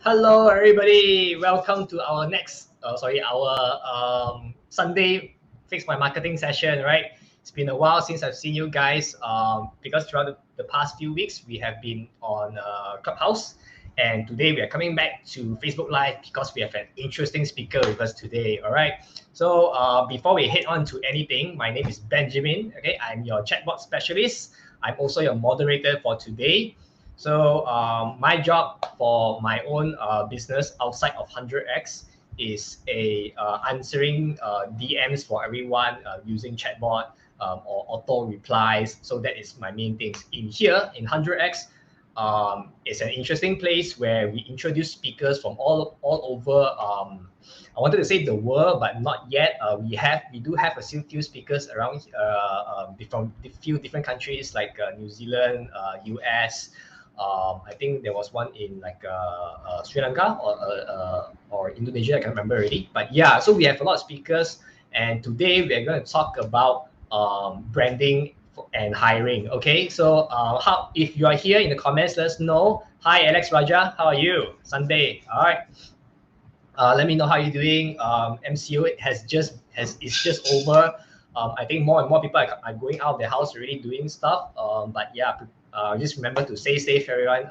Hello, everybody. Welcome to our Sunday Fix My Marketing session, right? It's been a while since I've seen you guys because throughout the past few weeks, we have been on Clubhouse. And today we are coming back to Facebook Live because we have an interesting speaker with us today, all right? So before we head on to anything, my name is Benjamin, okay? I'm your chatbot specialist. I'm also your moderator for today. So my job for my own business outside of 100x is answering DMs for everyone using chatbot or auto replies. So that is my main things. In here, in 100x, it's an interesting place where we introduce speakers from all over. I wanted to say the world, but not yet. We do have a few speakers around from a few different countries like New Zealand, US. I think there was one in like Sri Lanka or Indonesia. I can't remember already. But yeah, so we have a lot of speakers, and today we are going to talk about branding and hiring. Okay, so if you are here in the comments, let us know. Hi, Alex Raja. How are you? Sunday. All right. Let me know how you're doing. MCO is just over. I think more and more people are going out of their house already doing stuff. But yeah, just remember to stay safe, everyone.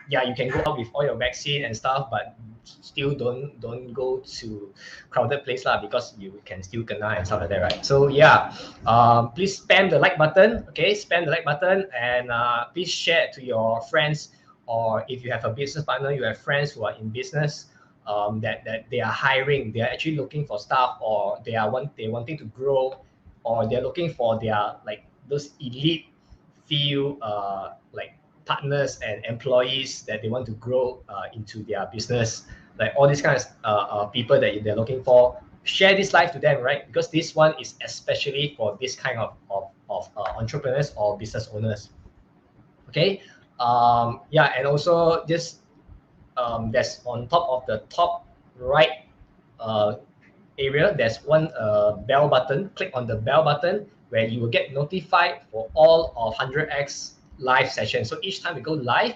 You can go out with all your vaccine and stuff, but still don't go to crowded place because you can still kena and stuff like that, right? So yeah, please spam the like button. Okay, spam the like button, and please share it to your friends, or if you have a business partner, you have friends who are in business. That they are hiring, they are actually looking for staff, or they wanting to grow, or they're looking for their those elite few partners and employees that they want to grow into their business. Like all these kinds of people that they're looking for, share this live to them, right? Because this one is especially for this kind of entrepreneurs or business owners. Okay, yeah, and also just there's on top of the top right area, there's one bell button. Click on the bell button where you will get notified for all of 100x live sessions. So each time we go live,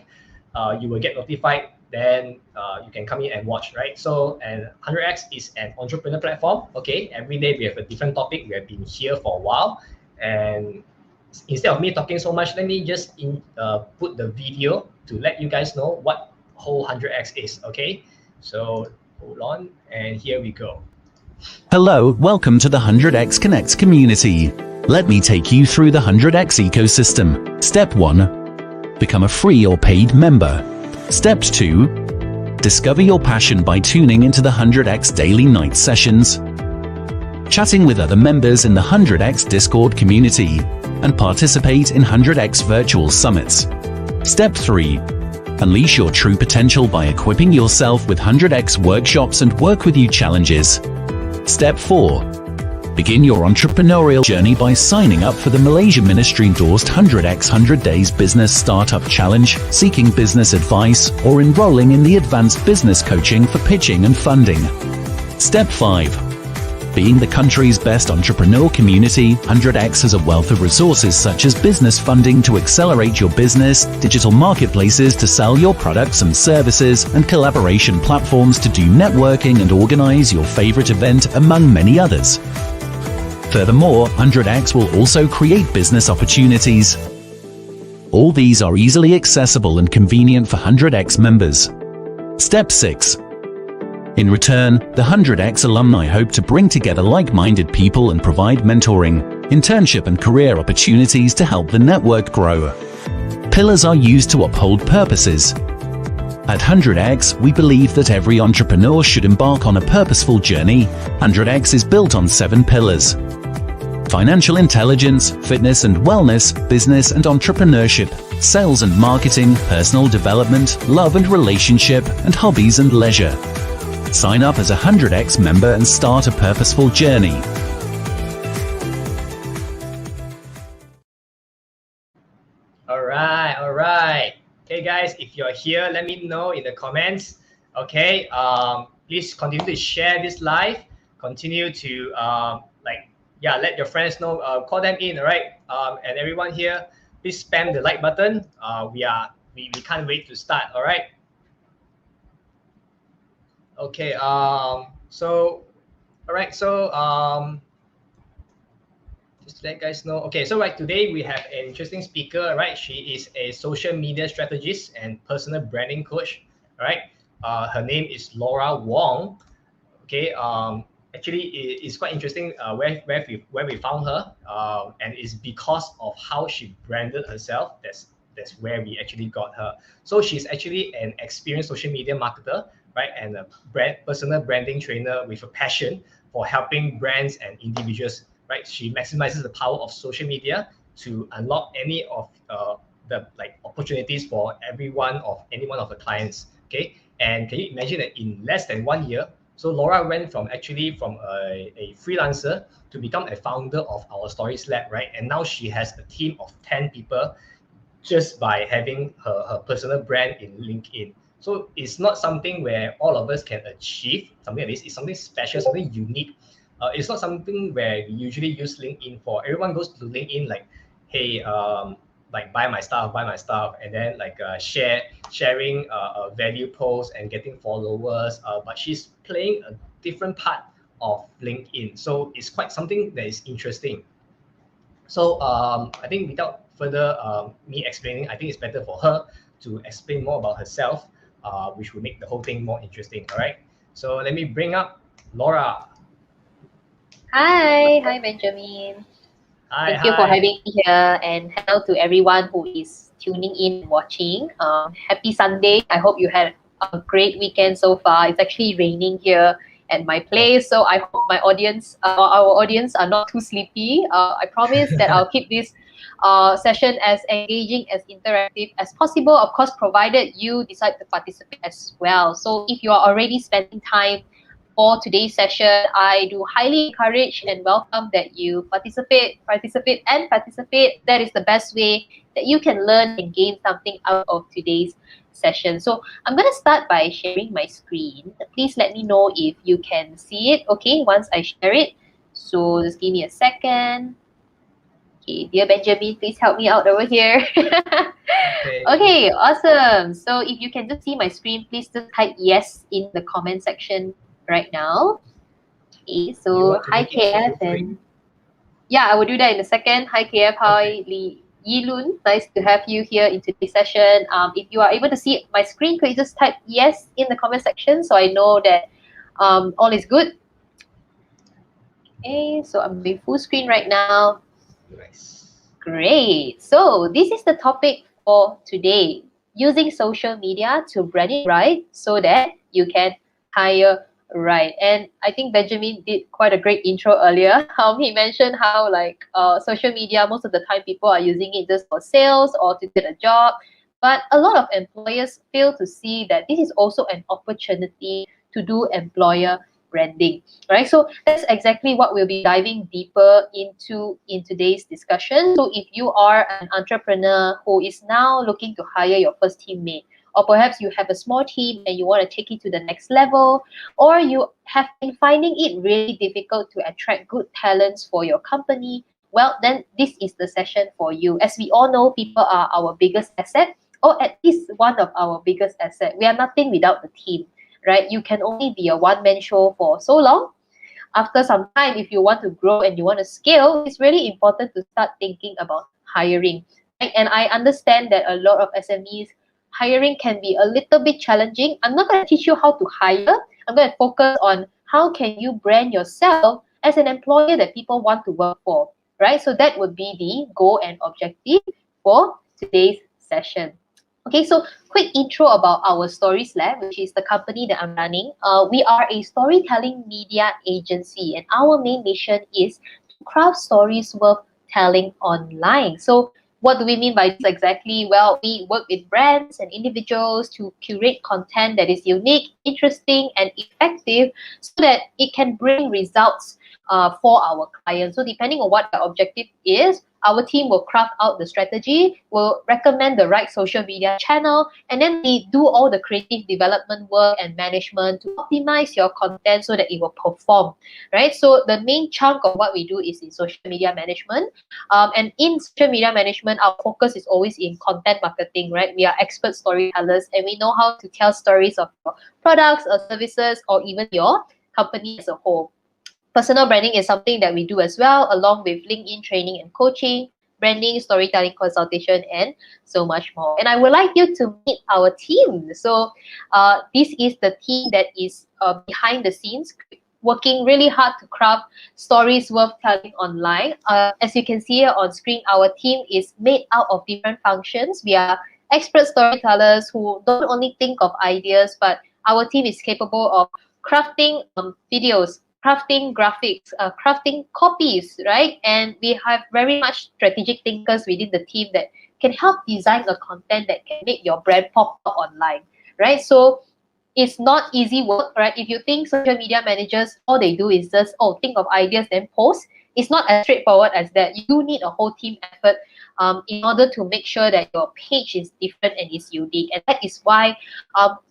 you will get notified. Then you can come in and watch, right? So, and 100x is an entrepreneur platform. Okay, every day we have a different topic. We have been here for a while, and instead of me talking so much, let me just put the video to let you guys know what whole 100x is. Okay, so hold on, and here we go. Hello, welcome to the 100x Connect community. Let me take you through the 100x ecosystem. Step 1. Become a free or paid member. Step 2. Discover your passion by tuning into the 100x daily night sessions, chatting with other members in the 100x Discord community, and participate in 100x virtual summits. Step 3. Unleash your true potential by equipping yourself with 100x workshops and work with you challenges. Step 4. Begin your entrepreneurial journey by signing up for the Malaysia Ministry-endorsed 100x 100 Days Business Startup Challenge, seeking business advice, or enrolling in the Advanced Business Coaching for pitching and funding. Step 5. Being the country's best entrepreneur community, 100x has a wealth of resources such as business funding to accelerate your business, digital marketplaces to sell your products and services, and collaboration platforms to do networking and organize your favorite event, among many others. Furthermore, 100x will also create business opportunities. All these are easily accessible and convenient for 100x members. Step 6. In return, the 100x alumni hope to bring together like-minded people and provide mentoring, internship and career opportunities to help the network grow. Pillars are used to uphold purposes. At 100x, we believe that every entrepreneur should embark on a purposeful journey. 100x is built on 7 pillars: financial intelligence, fitness and wellness, business and entrepreneurship, sales and marketing, personal development, love and relationship, and hobbies and leisure. Sign up as a 100x member and start a purposeful journey. All right. Okay, guys, if you're here, let me know in the comments. Okay, please continue to share this live. Continue to let your friends know. Call them in, all right? And everyone here, please spam the like button. We can't wait to start. All right. Okay. So, all right. So, just to let guys know. Okay. So, right today we have an interesting speaker. Right. She is a social media strategist and personal branding coach. All right. Her name is Laura Wong. Okay. Actually, it's quite interesting. Where we found her. And it's because of how she branded herself. That's where we actually got her. So she's actually an experienced social media marketer, right, and a personal branding trainer with a passion for helping brands and individuals. Right, she maximizes the power of social media to unlock any of the like opportunities for any one of the clients. Okay, and can you imagine that in less than 1 year, so Laura went from a freelancer to become a founder of our Stories Lab, right? And now she has a team of 10 people just by having her personal brand in LinkedIn. So it's not something where all of us can achieve something like this. It's something special, something unique. It's not something where we usually use LinkedIn for. Everyone goes to LinkedIn like, hey, like buy my stuff, and then like sharing value posts and getting followers. But she's playing a different part of LinkedIn, so it's quite something that is interesting. So I think without further me explaining, I think it's better for her to explain more about herself, which will make the whole thing more interesting. All right. So let me bring up Laura. Hi, Benjamin. Hi, Thank you for hi. having me here, and hello to everyone who is tuning in and watching. Happy Sunday. I hope you had a great weekend so far. It's actually raining here at my Oh. place, so I hope our audience are not too sleepy. I promise that I'll keep this session as engaging, as interactive as possible, of course, provided you decide to participate as well. So if you are already spending time for today's session, I do highly encourage and welcome that you participate. That is the best way that you can learn and gain something out of today's session. So I'm going to start by sharing my screen. Please let me know if you can see it, okay, once I share it. So just give me a second. Okay, dear Benjamin, please help me out over here. Okay. Okay, awesome. So if you can just see my screen, please just type yes in the comment section right now. Okay, Do you so want to hi make it KF, full screen? and yeah, I will do that in a second. Hi KF, Okay. hi Yilun. Nice to have you here in today's session. If you are able to see my screen, could you just type yes in the comment section so I know that all is good? Okay, so I'm in full screen right now. Nice. Great. So this is the topic for today. Using social media to brand it right so that you can hire right. And I think Benjamin did quite a great intro earlier. He mentioned how like social media, most of the time people are using it just for sales or to get a job. But a lot of employers fail to see that this is also an opportunity to do employer branding, right? So that's exactly what we'll be diving deeper into in today's discussion. So if you are an entrepreneur who is now looking to hire your first teammate, or perhaps you have a small team and you want to take it to the next level, or you have been finding it really difficult to attract good talents for your company, well, then this is the session for you. As we all know, people are our biggest asset, or at least one of our biggest asset. We are nothing without the team, right? You can only be a one-man show for so long. After some time, if you want to grow and you want to scale, it's really important to start thinking about hiring, right? And I understand that a lot of SMEs, hiring can be a little bit challenging. I'm not going to teach you how to hire. I'm going to focus on how can you brand yourself as an employer that people want to work for, right? So that would be the goal and objective for today's session. Okay, so quick intro about our Stories Lab, which is the company that I'm running. We are a storytelling media agency, and our main mission is to craft stories worth telling online. So, what do we mean by this exactly? Well, we work with brands and individuals to curate content that is unique, interesting, and effective so that it can bring results for our clients. So depending on what the objective is, our team will craft out the strategy, will recommend the right social media channel, and then we do all the creative development work and management to optimize your content so that it will perform, right? So the main chunk of what we do is in social media management. And in social media management, our focus is always in content marketing, right? We are expert storytellers and we know how to tell stories of your products or services or even your company as a whole. Personal branding is something that we do as well, along with LinkedIn training and coaching, branding, storytelling consultation, and so much more. And I would like you to meet our team. So this is the team that is behind the scenes, working really hard to craft stories worth telling online. As you can see here on screen, our team is made out of different functions. We are expert storytellers who don't only think of ideas, but our team is capable of crafting videos, crafting graphics, crafting copies, right? And we have very much strategic thinkers within the team that can help design a content that can make your brand pop up online, right? So it's not easy work, right? If you think social media managers, all they do is just, think of ideas, then post. It's not as straightforward as that. You need a whole team effort in order to make sure that your page is different and is unique. And that is why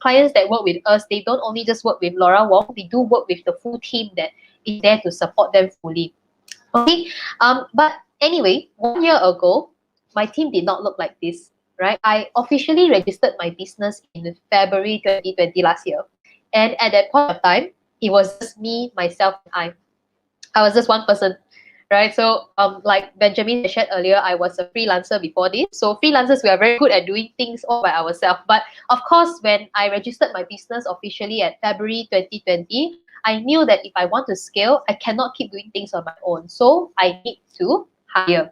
clients that work with us, they don't only just work with Laura Wong, they do work with the full team that is there to support them fully. Okay, but anyway, 1 year ago, my team did not look like this, right? I officially registered my business in February 2020 last year. And at that point of time, it was just me, myself, and I. I was just one person, right? So like Benjamin shared earlier, I was a freelancer before this. So freelancers, we are very good at doing things all by ourselves. But of course, when I registered my business officially at February 2020, I knew that if I want to scale, I cannot keep doing things on my own. So I need to hire.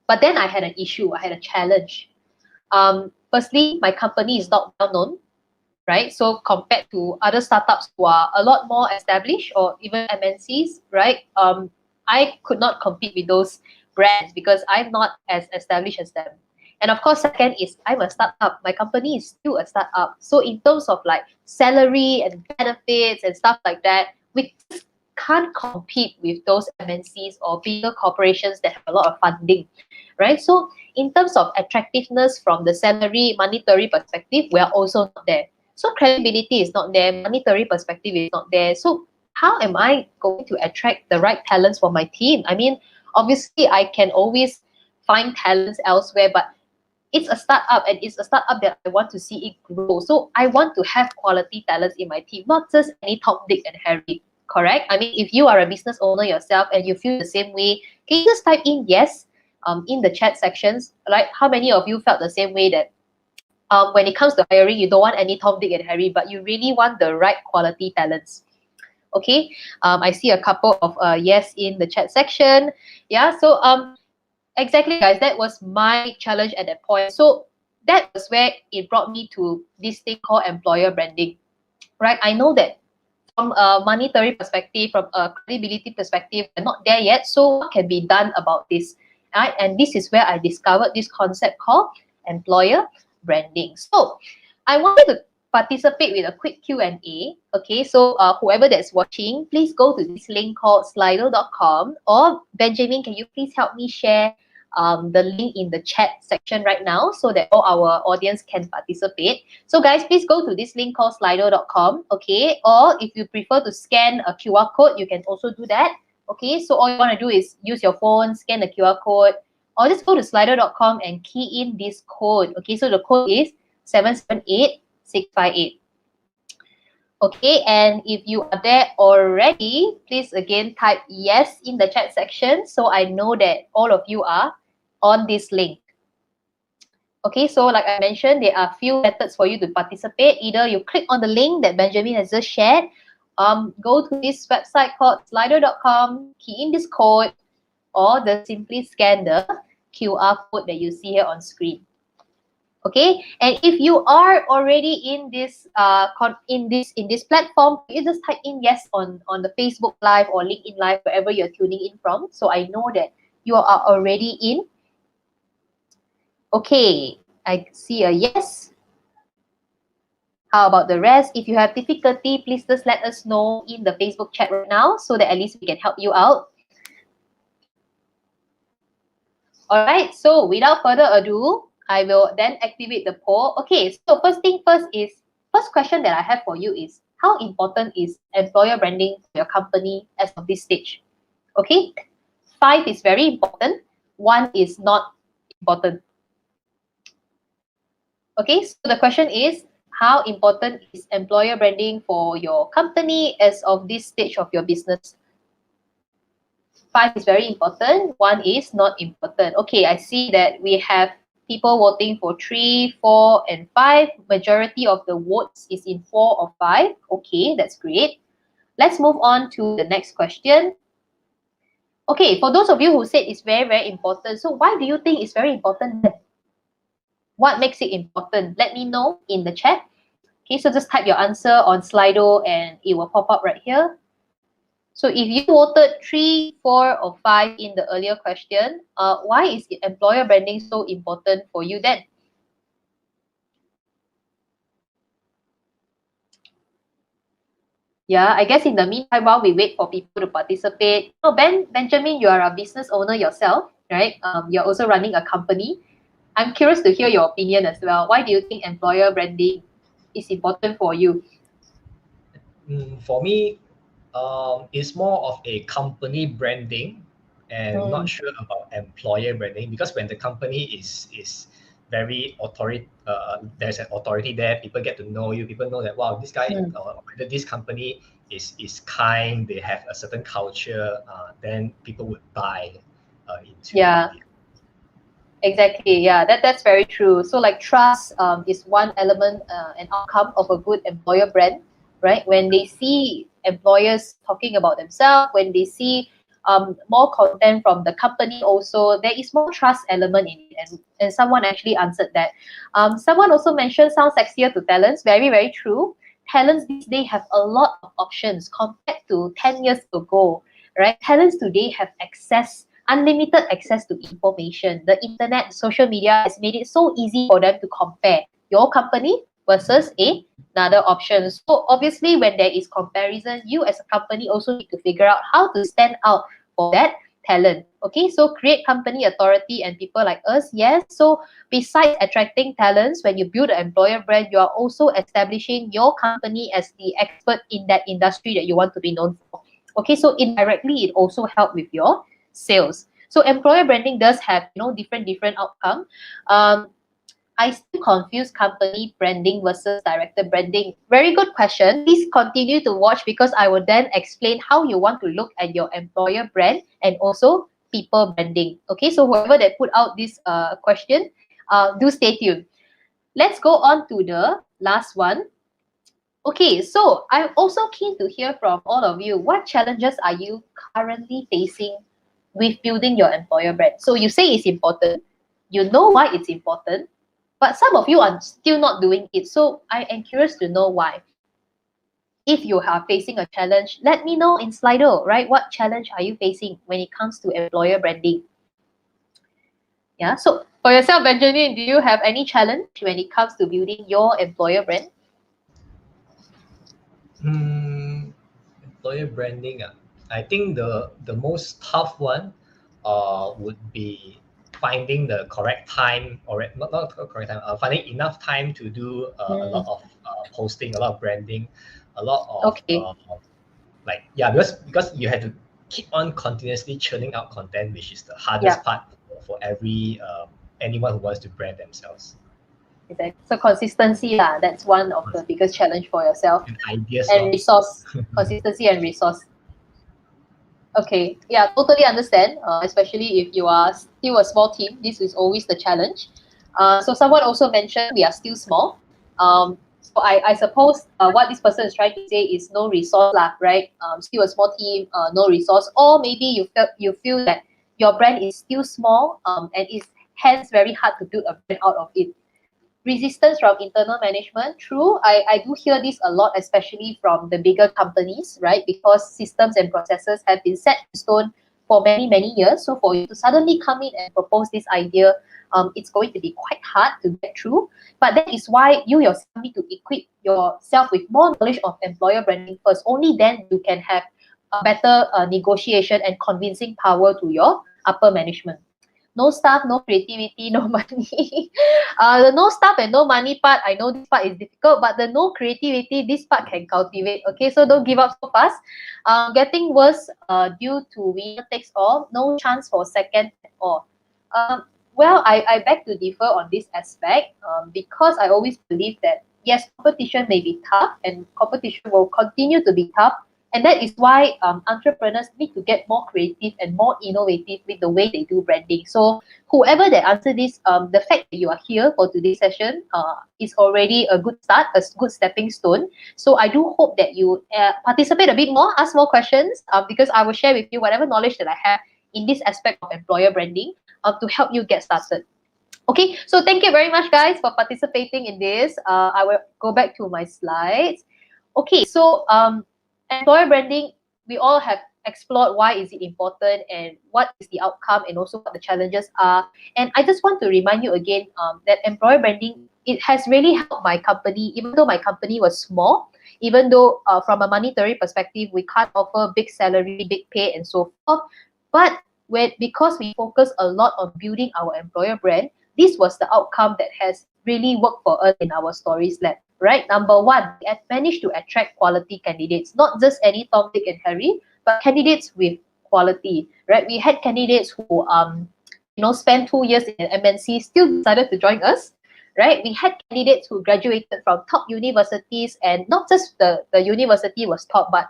But then I had an issue, I had a challenge. Firstly, my company is not well known, right? So compared to other startups who are a lot more established or even MNCs, right? I could not compete with those brands because I'm not as established as them. And of course, second is I'm a startup. My company is still a startup. So in terms of like salary and benefits and stuff like that, we can't compete with those MNCs or bigger corporations that have a lot of funding, right? So in terms of attractiveness from the salary, monetary perspective, we are also not there. So credibility is not there, monetary perspective is not there. So how am I going to attract the right talents for my team? I mean, obviously I can always find talents elsewhere, but it's a startup and it's a startup that I want to see it grow. So I want to have quality talents in my team, not just any Tom, Dick, and Harry. Correct? I mean, if you are a business owner yourself and you feel the same way, can you just type in yes in the chat sections? Like, how many of you felt the same way that when it comes to hiring, you don't want any Tom, Dick, and Harry, but you really want the right quality talents? Okay, I see a couple of yes in the chat section. Yeah, so exactly, guys, that was my challenge at that point. So that was where it brought me to this thing called employer branding, right? I know that from a monetary perspective, from a credibility perspective, we're not there yet. So what can be done about this? Right? And this is where I discovered this concept called employer branding. So I want you to participate with a quick Q&A. Okay, so whoever that's watching, please go to this link called slido.com, or Benjamin, can you please help me share the link in the chat section right now so that all our audience can participate. So guys, please go to this link called slido.com, okay? Or if you prefer to scan a QR code, you can also do that, okay? So all you want to do is use your phone, scan the QR code, or just go to slido.com and key in this code, okay? So the code is 778658. Okay, and if you are there already, please again type yes in the chat section so I know that all of you are on this link. Okay, so like I mentioned, there are few methods for you to participate. Either you click on the link that Benjamin has just shared, go to this website called slido.com, key in this code, or just simply scan the QR code that you see here on screen. Okay, and if you are already in this in this platform, you just type in yes on the Facebook Live or LinkedIn Live, wherever you're tuning in from, so I know that you are already in. Okay, I see a yes. How about the rest? If you have difficulty, please just let us know in the Facebook chat right now so that at least we can help you out. All right, so without further ado, I will then activate the poll. Okay, so first question that I have for you is, how important is employer branding for your company as of this stage? Okay, 5 is very important, 1 is not important. Okay, so the question is, how important is employer branding for your company as of this stage of your business? 5 is very important, 1 is not important. Okay, I see that we have people voting for 3, 4, and 5. Majority of the votes is in 4 or 5. Okay, that's great. Let's move on to the next question. Okay, for those of you who said it's very, very important, so why do you think it's very important? What makes it important? Let me know in the chat. Okay, so just type your answer on Slido and it will pop up right here. So if you voted 3, 4, or 5 in the earlier question, why is employer branding so important for you then? Yeah, I guess in the meantime, while we wait for people to participate, oh, Benjamin, you are a business owner yourself, right? You're also running a company. I'm curious to hear your opinion as well. Why do you think employer branding is important for you? For me, it's more of a company branding and not sure about employer branding, because when the company is very there's an authority there, people get to know you, people know that, wow, this guy or this company is kind, they have a certain culture, then people would buy into Yeah. it. Exactly. Yeah, that's very true. So like trust is one element and outcome of a good employer brand, right? When they see employers talking about themselves, when they see more content from the company also, there is more trust element in it. And someone actually answered that. Someone also mentioned sounds sexier to talents. Very, very true. Talents these days have a lot of options compared to 10 years ago, right? Talents today have unlimited access to information. The internet, social media has made it so easy for them to compare your company versus another option. So obviously, when there is comparison, you as a company also need to figure out how to stand out for that talent. Okay, so create company authority and people like us. Yes. So besides attracting talents, when you build an employer brand, you are also establishing your company as the expert in that industry that you want to be known for. Okay, so indirectly, it also helps with your sales. So employer branding does have different outcome. I still confuse company branding versus director branding. Very good question. Please continue to watch because I will then explain how you want to look at your employer brand and also people branding. Okay, so whoever that put out this question, do stay tuned. Let's go on to the last one. Okay, so I'm also keen to hear from all of you. What challenges are you currently facing with building your employer brand? So you say it's important, you know why it's important, but some of you are still not doing it. So I am curious to know why. If you are facing a challenge, let me know in Slido, right? What challenge are you facing when it comes to employer branding? Yeah, so for yourself, Benjamin, do you have any challenge when it comes to building your employer brand? Employer branding, I think the most tough one would be finding the correct time, or not correct time, finding enough time to do a lot of posting, a lot of branding, a lot of Okay. because you have to keep on continuously churning out content, which is the hardest part for every anyone who wants to brand themselves. Exactly. So consistency, that's one of the biggest challenge for yourself. And ideas, And resource, consistency and resource. Okay, yeah, totally understand. Especially if you are still a small team, this is always the challenge. So someone also mentioned we are still small. So I suppose what this person is trying to say is no resource lah, right? Still a small team, no resource, or maybe you feel that your brand is still small, and it's hence very hard to build a brand out of it. Resistance from internal management, true. I do hear this a lot, especially from the bigger companies, right? Because systems and processes have been set in stone for many, many years. So for you to suddenly come in and propose this idea, it's going to be quite hard to get through. But that is why you yourself need to equip yourself with more knowledge of employer branding first. Only then you can have a better negotiation and convincing power to your upper management. No staff, no creativity, no money. The no staff and no money part, I know this part is difficult, but the no creativity, this part can cultivate. Okay, so don't give up so fast. Getting worse due to winner takes all, no chance for second at all. Well, I beg to differ on this aspect because I always believe that yes, competition may be tough and competition will continue to be tough. And that is why entrepreneurs need to get more creative and more innovative with the way they do branding. So whoever that answer this, the fact that you are here for today's session is already a good start, a good stepping stone. So I do hope that you participate a bit more, ask more questions, because I will share with you whatever knowledge that I have in this aspect of employer branding to help you get started. Okay, so thank you very much, guys, for participating in this. I will go back to my slides. Okay, so employer branding, we all have explored why is it important and what is the outcome and also what the challenges are. And I just want to remind you again that employer branding, it has really helped my company, even though my company was small, even though from a monetary perspective, we can't offer big salary, big pay, and so forth. But because we focus a lot on building our employer brand, this was the outcome that has really worked for us in our stories lab. Right, number one, we have managed to attract quality candidates, not just any Tom, Dick, and Harry, but candidates with quality. Right, we had candidates who spent 2 years in an MNC, still decided to join us. Right, we had candidates who graduated from top universities, and not just the university was top, but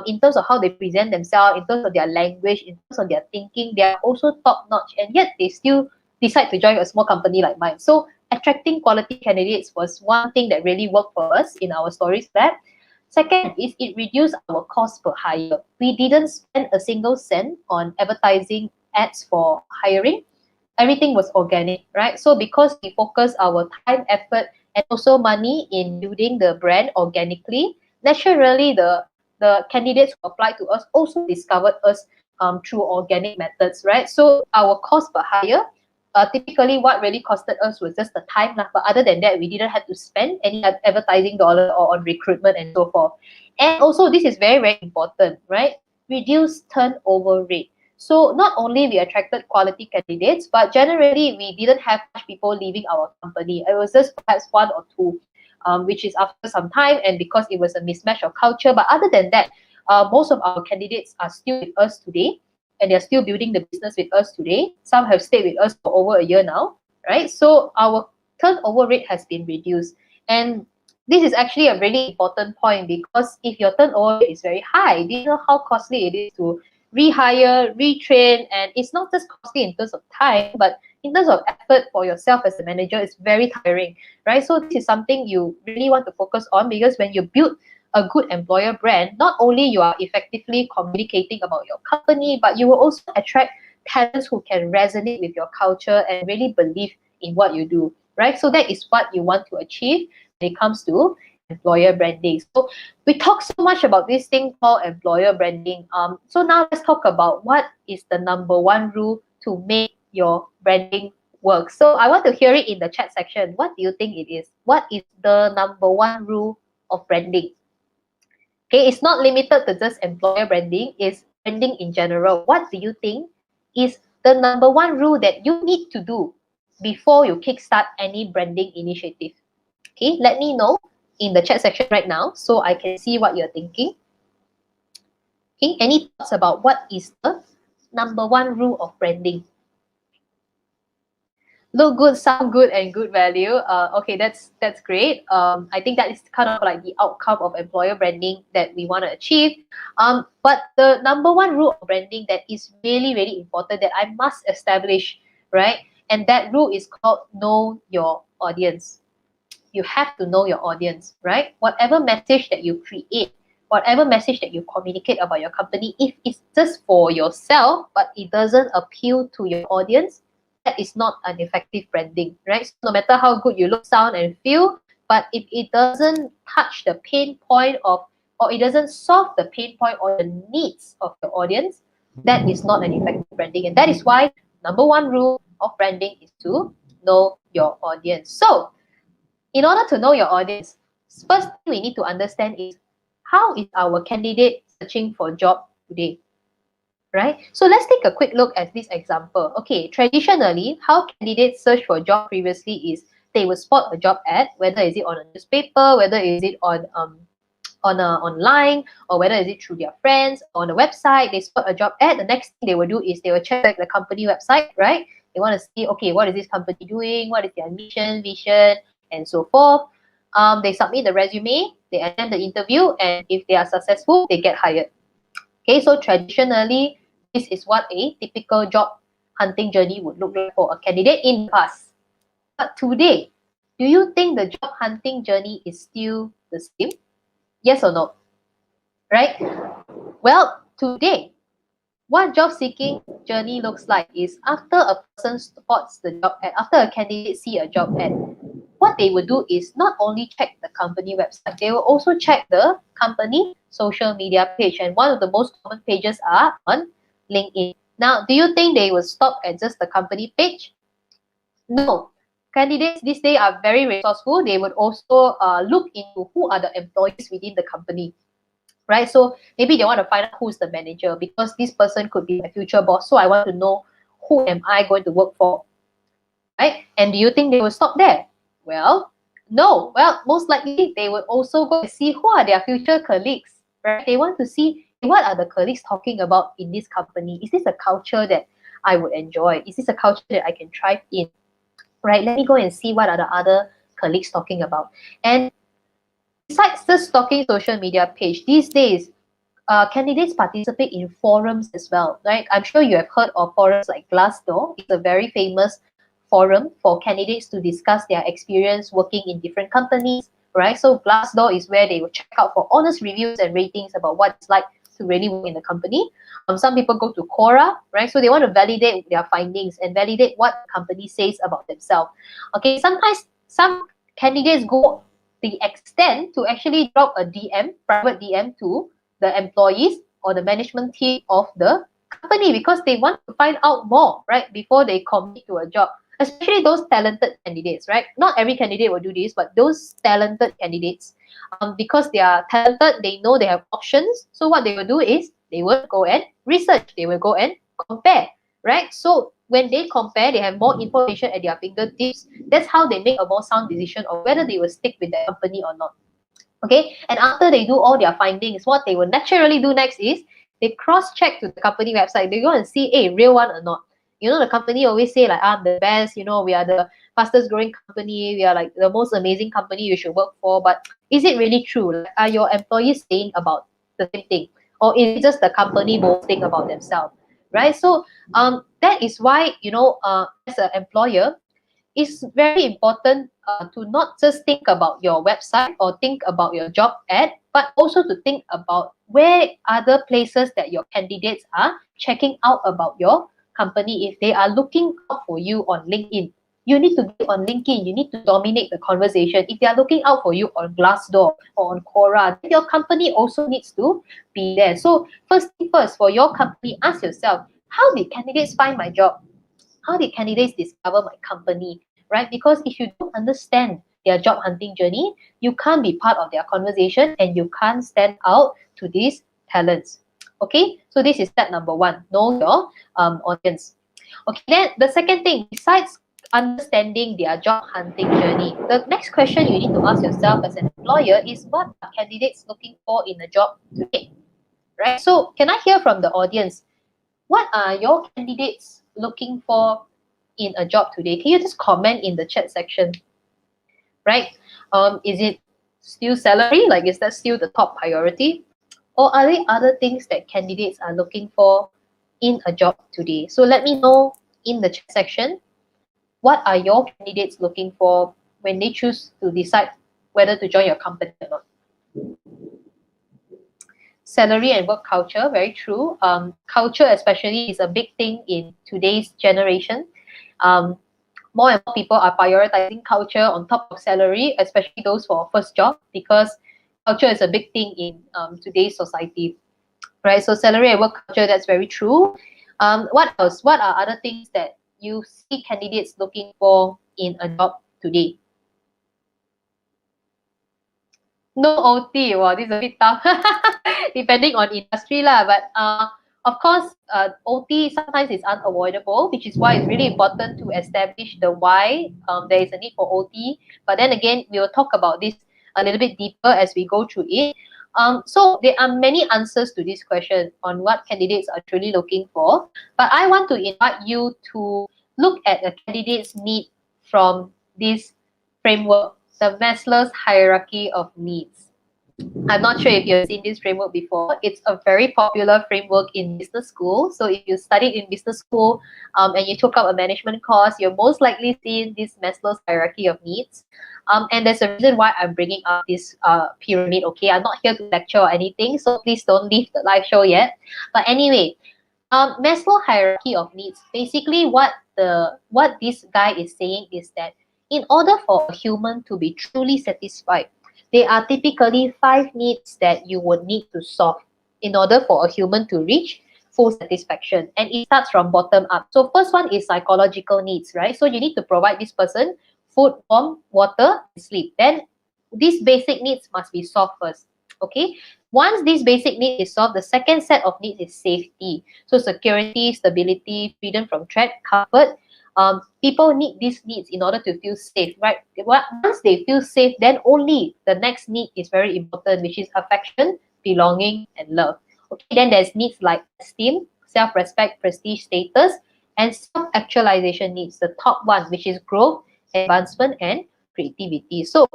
in terms of how they present themselves, in terms of their language, in terms of their thinking, they are also top notch, and yet they still decide to join a small company like mine. So attracting quality candidates was one thing that really worked for us in our stories lab. Second is it reduced our cost per hire. We didn't spend a single cent on advertising ads for hiring. Everything was organic, right? So because we focus our time, effort, and also money in building the brand organically, naturally the candidates who applied to us also discovered us through organic methods, right? So our cost per hire, typically what really costed us was just the time, but other than that, we didn't have to spend any advertising dollar or on recruitment and so forth. And also, this is very, very important, right? Reduce turnover rate. So not only we attracted quality candidates, but generally we didn't have much people leaving our company. It was just perhaps one or two, which is after some time, and because it was a mismatch of culture. But other than that, most of our candidates are still with us today, and they're still building the business with us today. Some have stayed with us for over a year now, right? So our turnover rate has been reduced. And this is actually a really important point, because if your turnover rate is very high, do you know how costly it is to rehire, retrain? And it's not just costly in terms of time, but in terms of effort for yourself as a manager, it's very tiring, right? So this is something you really want to focus on, because when you build a good employer brand, not only you are effectively communicating about your company, but you will also attract talents who can resonate with your culture and really believe in what you do, right? So that is what you want to achieve when it comes to employer branding. So we talk so much about this thing called employer branding. So now let's talk about what is the number one rule to make your branding work. So I want to hear it in the chat section. What do you think it is? What is the number one rule of branding? Okay, it's not limited to just employer branding, it's branding in general. What do you think is the number one rule that you need to do before you kickstart any branding initiative? Okay, let me know in the chat section right now so I can see what you're thinking. Okay, any thoughts about what is the number one rule of branding? Look good, sound good, and good value. Okay, that's great. I think that is kind of like the outcome of employer branding that we want to achieve. But the number one rule of branding that is really, really important that I must establish, right? And that rule is called know your audience. You have to know your audience, right? Whatever message that you create, whatever message that you communicate about your company, if it's just for yourself, but it doesn't appeal to your audience, that is not an effective branding, right? So no matter how good you look, sound, and feel, but if it doesn't touch the pain point of, or it doesn't solve the pain point or the needs of your audience, that is not an effective branding. And that is why number one rule of branding is to know your audience. So in order to know your audience, first thing we need to understand is how is our candidate searching for job today, right? So let's take a quick look at this example. Okay, traditionally, how candidates search for job previously is they will spot a job ad, whether is it on a newspaper, whether is it on online, or whether is it through their friends on a website. They spot a job ad. The next thing they will do is they will check the company website, right? They want to see, okay, what is this company doing? What is their mission, vision, and so forth. They submit the resume, they attend the interview, and if they are successful, they get hired. Okay, so traditionally, this is what a typical job hunting journey would look like for a candidate in the past. But today, do you think the job hunting journey is still the same? Yes or no? Right? Well, today, what job seeking journey looks like is after a person spots the job ad, after a candidate see a job ad, what they will do is not only check the company website, they will also check the company social media page. And one of the most common pages are on LinkedIn. Now, do you think they will stop at just the company page? No. Candidates these days are very resourceful. They would also look into who are the employees within the company, right? So maybe they want to find out who's the manager because this person could be my future boss. So I want to know who am I going to work for, right? And do you think they will stop there? Well, no. Well, most likely they will also go and see who are their future colleagues, right? They want to see what are the colleagues talking about in this company. Is this a culture that I would enjoy? Is this a culture that I can thrive in? Right? Let me go and see what are the other colleagues talking about. And besides the stalking social media page, these days, candidates participate in forums as well, right? I'm sure you have heard of forums like Glassdoor. It's a very famous forum for candidates to discuss their experience working in different companies, right? So Glassdoor is where they will check out for honest reviews and ratings about what it's like to really work in the company. Some people go to Quora, right? So they want to validate their findings and validate what the company says about themselves. Okay, sometimes some candidates go the extent to actually drop a DM, private DM to the employees or the management team of the company because they want to find out more, right, before they commit to a job. Especially those talented candidates, right? Not every candidate will do this, but those talented candidates, because they are talented, they know they have options. So what they will do is they will go and research, they will go and compare, right? So when they compare, they have more information at their fingertips. That's how they make a more sound decision of whether they will stick with the company or not. Okay, and after they do all their findings, what they will naturally do next is they cross-check to the company website. They go and see, hey, real one or not. You know, the company always say like, I'm the best, you know, we are the fastest growing company, we are like the most amazing company you should work for. But is it really true? Like, are your employees saying about the same thing? Or is it just the company boasting about themselves? Right? So that is why, you know, as an employer, it's very important to not just think about your website or think about your job ad, but also to think about where other places that your candidates are checking out about your company. If they are looking out for you on LinkedIn, you need to be on LinkedIn. You need to dominate the conversation. If they are looking out for you on Glassdoor or on Quora, then your company also needs to be there. So first thing first, for your company, ask yourself, how did candidates find my job? How did candidates discover my company, right? Because if you don't understand their job hunting journey, you can't be part of their conversation and you can't stand out to these talents. Okay, so this is step number one, know your audience. Okay, then the second thing, besides understanding their job hunting journey, the next question you need to ask yourself as an employer is, what are candidates looking for in a job today, right? So can I hear from the audience, what are your candidates looking for in a job today? Can you just comment in the chat section, right? Is it still salary? Like, is that still the top priority? Or are there other things that candidates are looking for in a job today? So let me know in the chat section, what are your candidates looking for when they choose to decide whether to join your company or not? Salary and work culture, very true. Culture especially is a big thing in today's generation. More and more people are prioritizing culture on top of salary, especially those for first job, because culture is a big thing in today's society. right? So salary and work culture, that's very true. What else? What are other things that you see candidates looking for in a job today? No OT. Wow, this is a bit tough. Depending on industry lah. But of course, OT sometimes is unavoidable, which is why it's really important to establish the why there is a need for OT. But then again, we will talk about this a little bit deeper as we go through it. So there are many answers to this question on what candidates are truly looking for. But I want to invite you to look at a candidate's need from this framework, the Maslow's hierarchy of needs. I'm not sure if you've seen this framework before. It's a very popular framework in business school. So if you studied in business school and you took up a management course, you're most likely seen this Maslow's hierarchy of needs. And there's a reason why I'm bringing up this pyramid, okay? I'm not here to lecture or anything, so please don't leave the live show yet. But anyway, Maslow hierarchy of needs, basically what this guy is saying is that in order for a human to be truly satisfied, there are typically 5 needs that you would need to solve in order for a human to reach full satisfaction. And it starts from bottom up. So first one is psychological needs, right? So you need to provide this person food, warmth, water, and sleep. Then these basic needs must be solved first. Okay. Once this basic need is solved, the second set of needs is safety. So security, stability, freedom from threat, comfort. People need these needs in order to feel safe, right? Once they feel safe, then only the next need is very important, which is affection, belonging, and love. Okay, then there's needs like esteem, self-respect, prestige, status, and self-actualization needs, the top one, which is growth, advancement, and creativity. So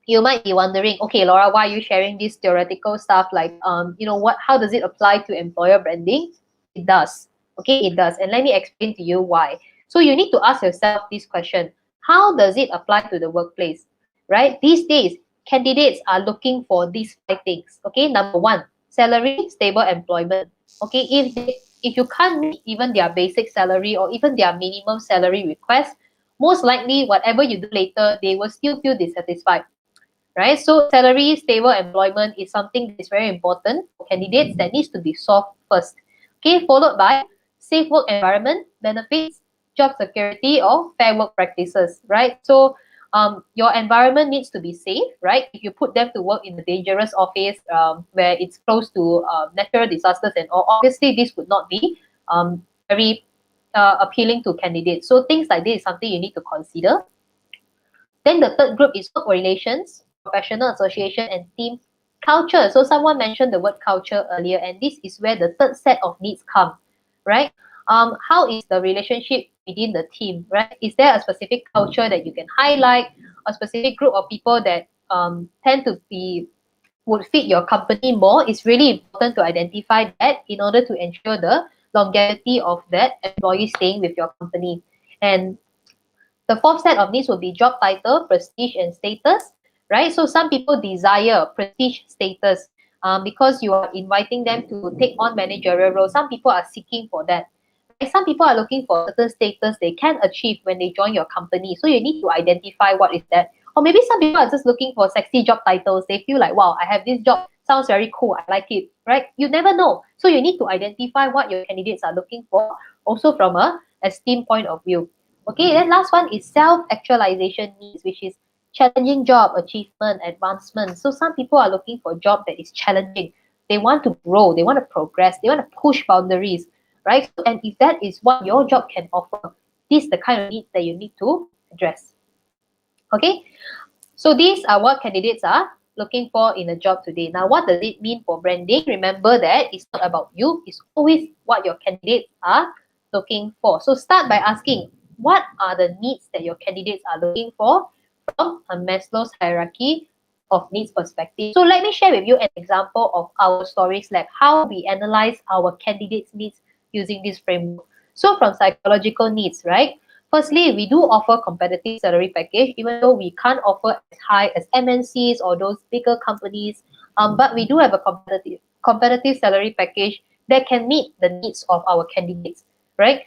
you might be wondering, okay, Laura, why are you sharing this theoretical stuff? Like, how does it apply to employer branding? It does. Okay, it does. And let me explain to you why. So you need to ask yourself this question: how does it apply to the workplace? Right? These days, candidates are looking for these 5 things. Okay, number 1, salary, stable employment. Okay, if you can't meet even their basic salary or even their minimum salary request, most likely whatever you do later, they will still feel dissatisfied. Right? So salary, stable employment is something that is very important for candidates that needs to be solved first. Okay, followed by safe work environment, benefits, job security, or fair work practices, right? So your environment needs to be safe, right? If you put them to work in a dangerous office where it's close to natural disasters and all, obviously this would not be very appealing to candidates. So things like this is something you need to consider. Then the third group is work relations, professional association, and team culture. So someone mentioned the word culture earlier, and this is where the third set of needs come, right? How is the relationship within the team, right? Is there a specific culture that you can highlight, a specific group of people that would fit your company more? It's really important to identify that in order to ensure the longevity of that employee staying with your company. And the fourth set of needs will be job title, prestige, and status, right? So some people desire prestige status because you are inviting them to take on managerial roles. Some people are seeking for that. Right? Some people are looking for certain status they can achieve when they join your company. So you need to identify what is that. Or maybe some people are just looking for sexy job titles. They feel like, wow, I have this job. Sounds very cool. I like it, right? You never know. So you need to identify what your candidates are looking for, also from a esteem point of view. Okay, then last one is self-actualization needs, which is challenging job, achievement, advancement. So some people are looking for a job that is challenging. They want to grow, they want to progress, they want to push boundaries, right? And if that is what your job can offer, this is the kind of needs that you need to address. Okay, so these are what candidates are looking for in a job today. Now, what does it mean for branding? Remember that it's not about you, it's always what your candidates are looking for. So start by asking, what are the needs that your candidates are looking for from a Maslow's hierarchy of needs perspective? So let me share with you an example of our stories, like how we analyze our candidates' needs using this framework. So from psychological needs, right? Firstly, we do offer competitive salary package, even though we can't offer as high as MNCs or those bigger companies. But we do have a competitive salary package that can meet the needs of our candidates, right?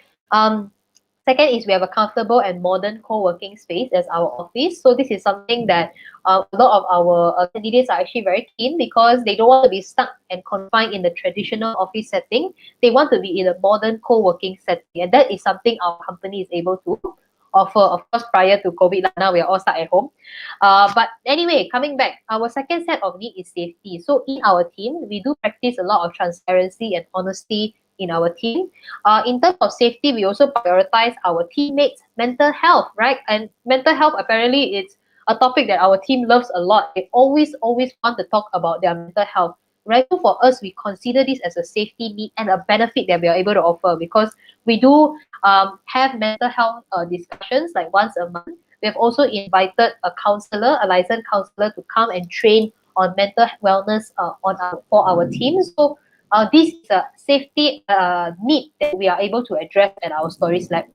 Second is we have a comfortable and modern co-working space as our office. So this is something that a lot of our candidates are actually very keen, because they don't want to be stuck and confined in the traditional office setting. They want to be in a modern co-working setting, and that is something our company is able to offer. Of course, prior to COVID, like now we are all stuck at home. But anyway, coming back, our second set of need is safety. So in our team, we do practice a lot of transparency and honesty in our team. In terms of safety, we also prioritize our teammates' mental health, right? And mental health, apparently, it's a topic that our team loves a lot. They always want to talk about their mental health, right? So for us, we consider this as a safety need and a benefit that we are able to offer, because we do have mental health discussions like once a month. We have also invited a counselor, a licensed counselor, to come and train on mental wellness for our team. So this is a safety need that we are able to address at our Stories Lab.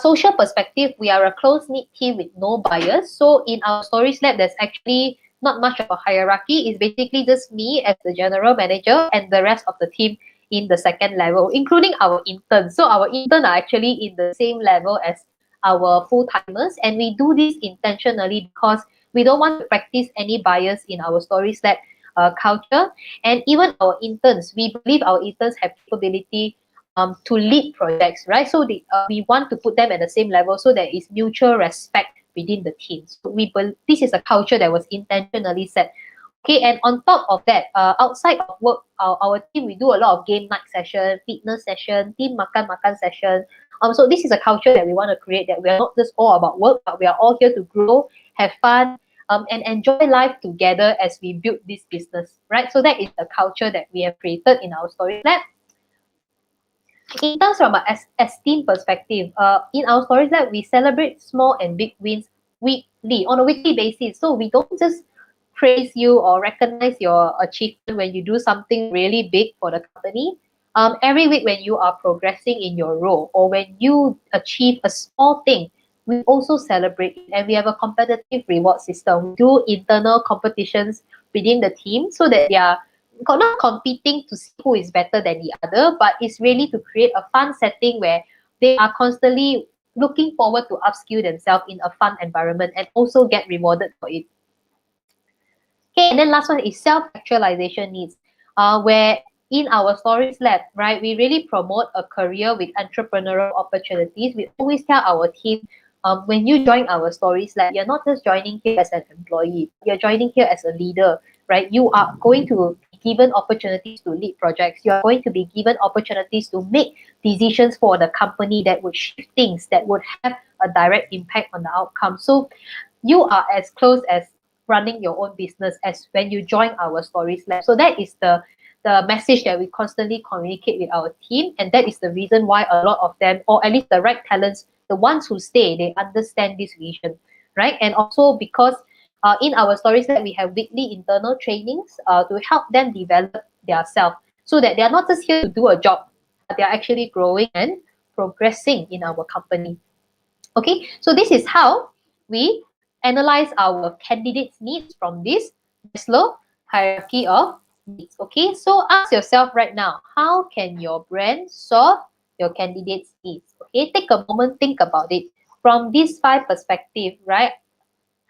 Social perspective, we are a close-knit team with no bias. So in our Stories Lab, there's actually not much of a hierarchy. It's basically just me as the general manager and the rest of the team in the second level, including our interns. So our interns are actually in the same level as our full-timers, and we do this intentionally because we don't want to practice any bias in our Stories Lab culture. And even our interns, we believe our interns have capability to lead projects, right? So we want to put them at the same level, so there is mutual respect within the team. So this is a culture that was intentionally set. Okay, and on top of that, outside of work, our team, we do a lot of game night session, fitness session, team makan session. So this is a culture that we want to create, that we are not just all about work, but we are all here to grow, have fun, and enjoy life together as we build this business, right? So that is the culture that we have created in our Story Lab. In terms from an esteem perspective, in our Stories Lab, we celebrate small and big wins on a weekly basis. So we don't just praise you or recognize your achievement when you do something really big for the company. Every week when you are progressing in your role, or when you achieve a small thing, we also celebrate it, and we have a competitive reward system. We do internal competitions within the team, so that they are not competing to see who is better than the other, but it's really to create a fun setting where they are constantly looking forward to upskill themselves in a fun environment and also get rewarded for it. Okay, and then last one is self-actualization needs, where in our Stories Lab, right, we really promote a career with entrepreneurial opportunities. We always tell our team, when you join our Stories Lab, you're not just joining here as an employee, you're joining here as a leader, right? You are going to be given opportunities to lead projects. You are going to be given opportunities to make decisions for the company that would shift things, that would have a direct impact on the outcome. So you are as close as running your own business as when you join our Stories Lab. So that is the message that we constantly communicate with our team, and that is the reason why a lot of them, or at least the right talents, the ones who stay, they understand this vision, right? And also because in our Stories Lab, we have weekly internal trainings to help them develop their self, so that they are not just here to do a job, but they are actually growing and progressing in our company. Okay, so this is how we analyze our candidates' needs from this Maslow hierarchy of needs. Okay, so ask yourself right now, how can your brand solve your candidates' needs? Okay, take a moment, think about it. From these 5 perspectives, right?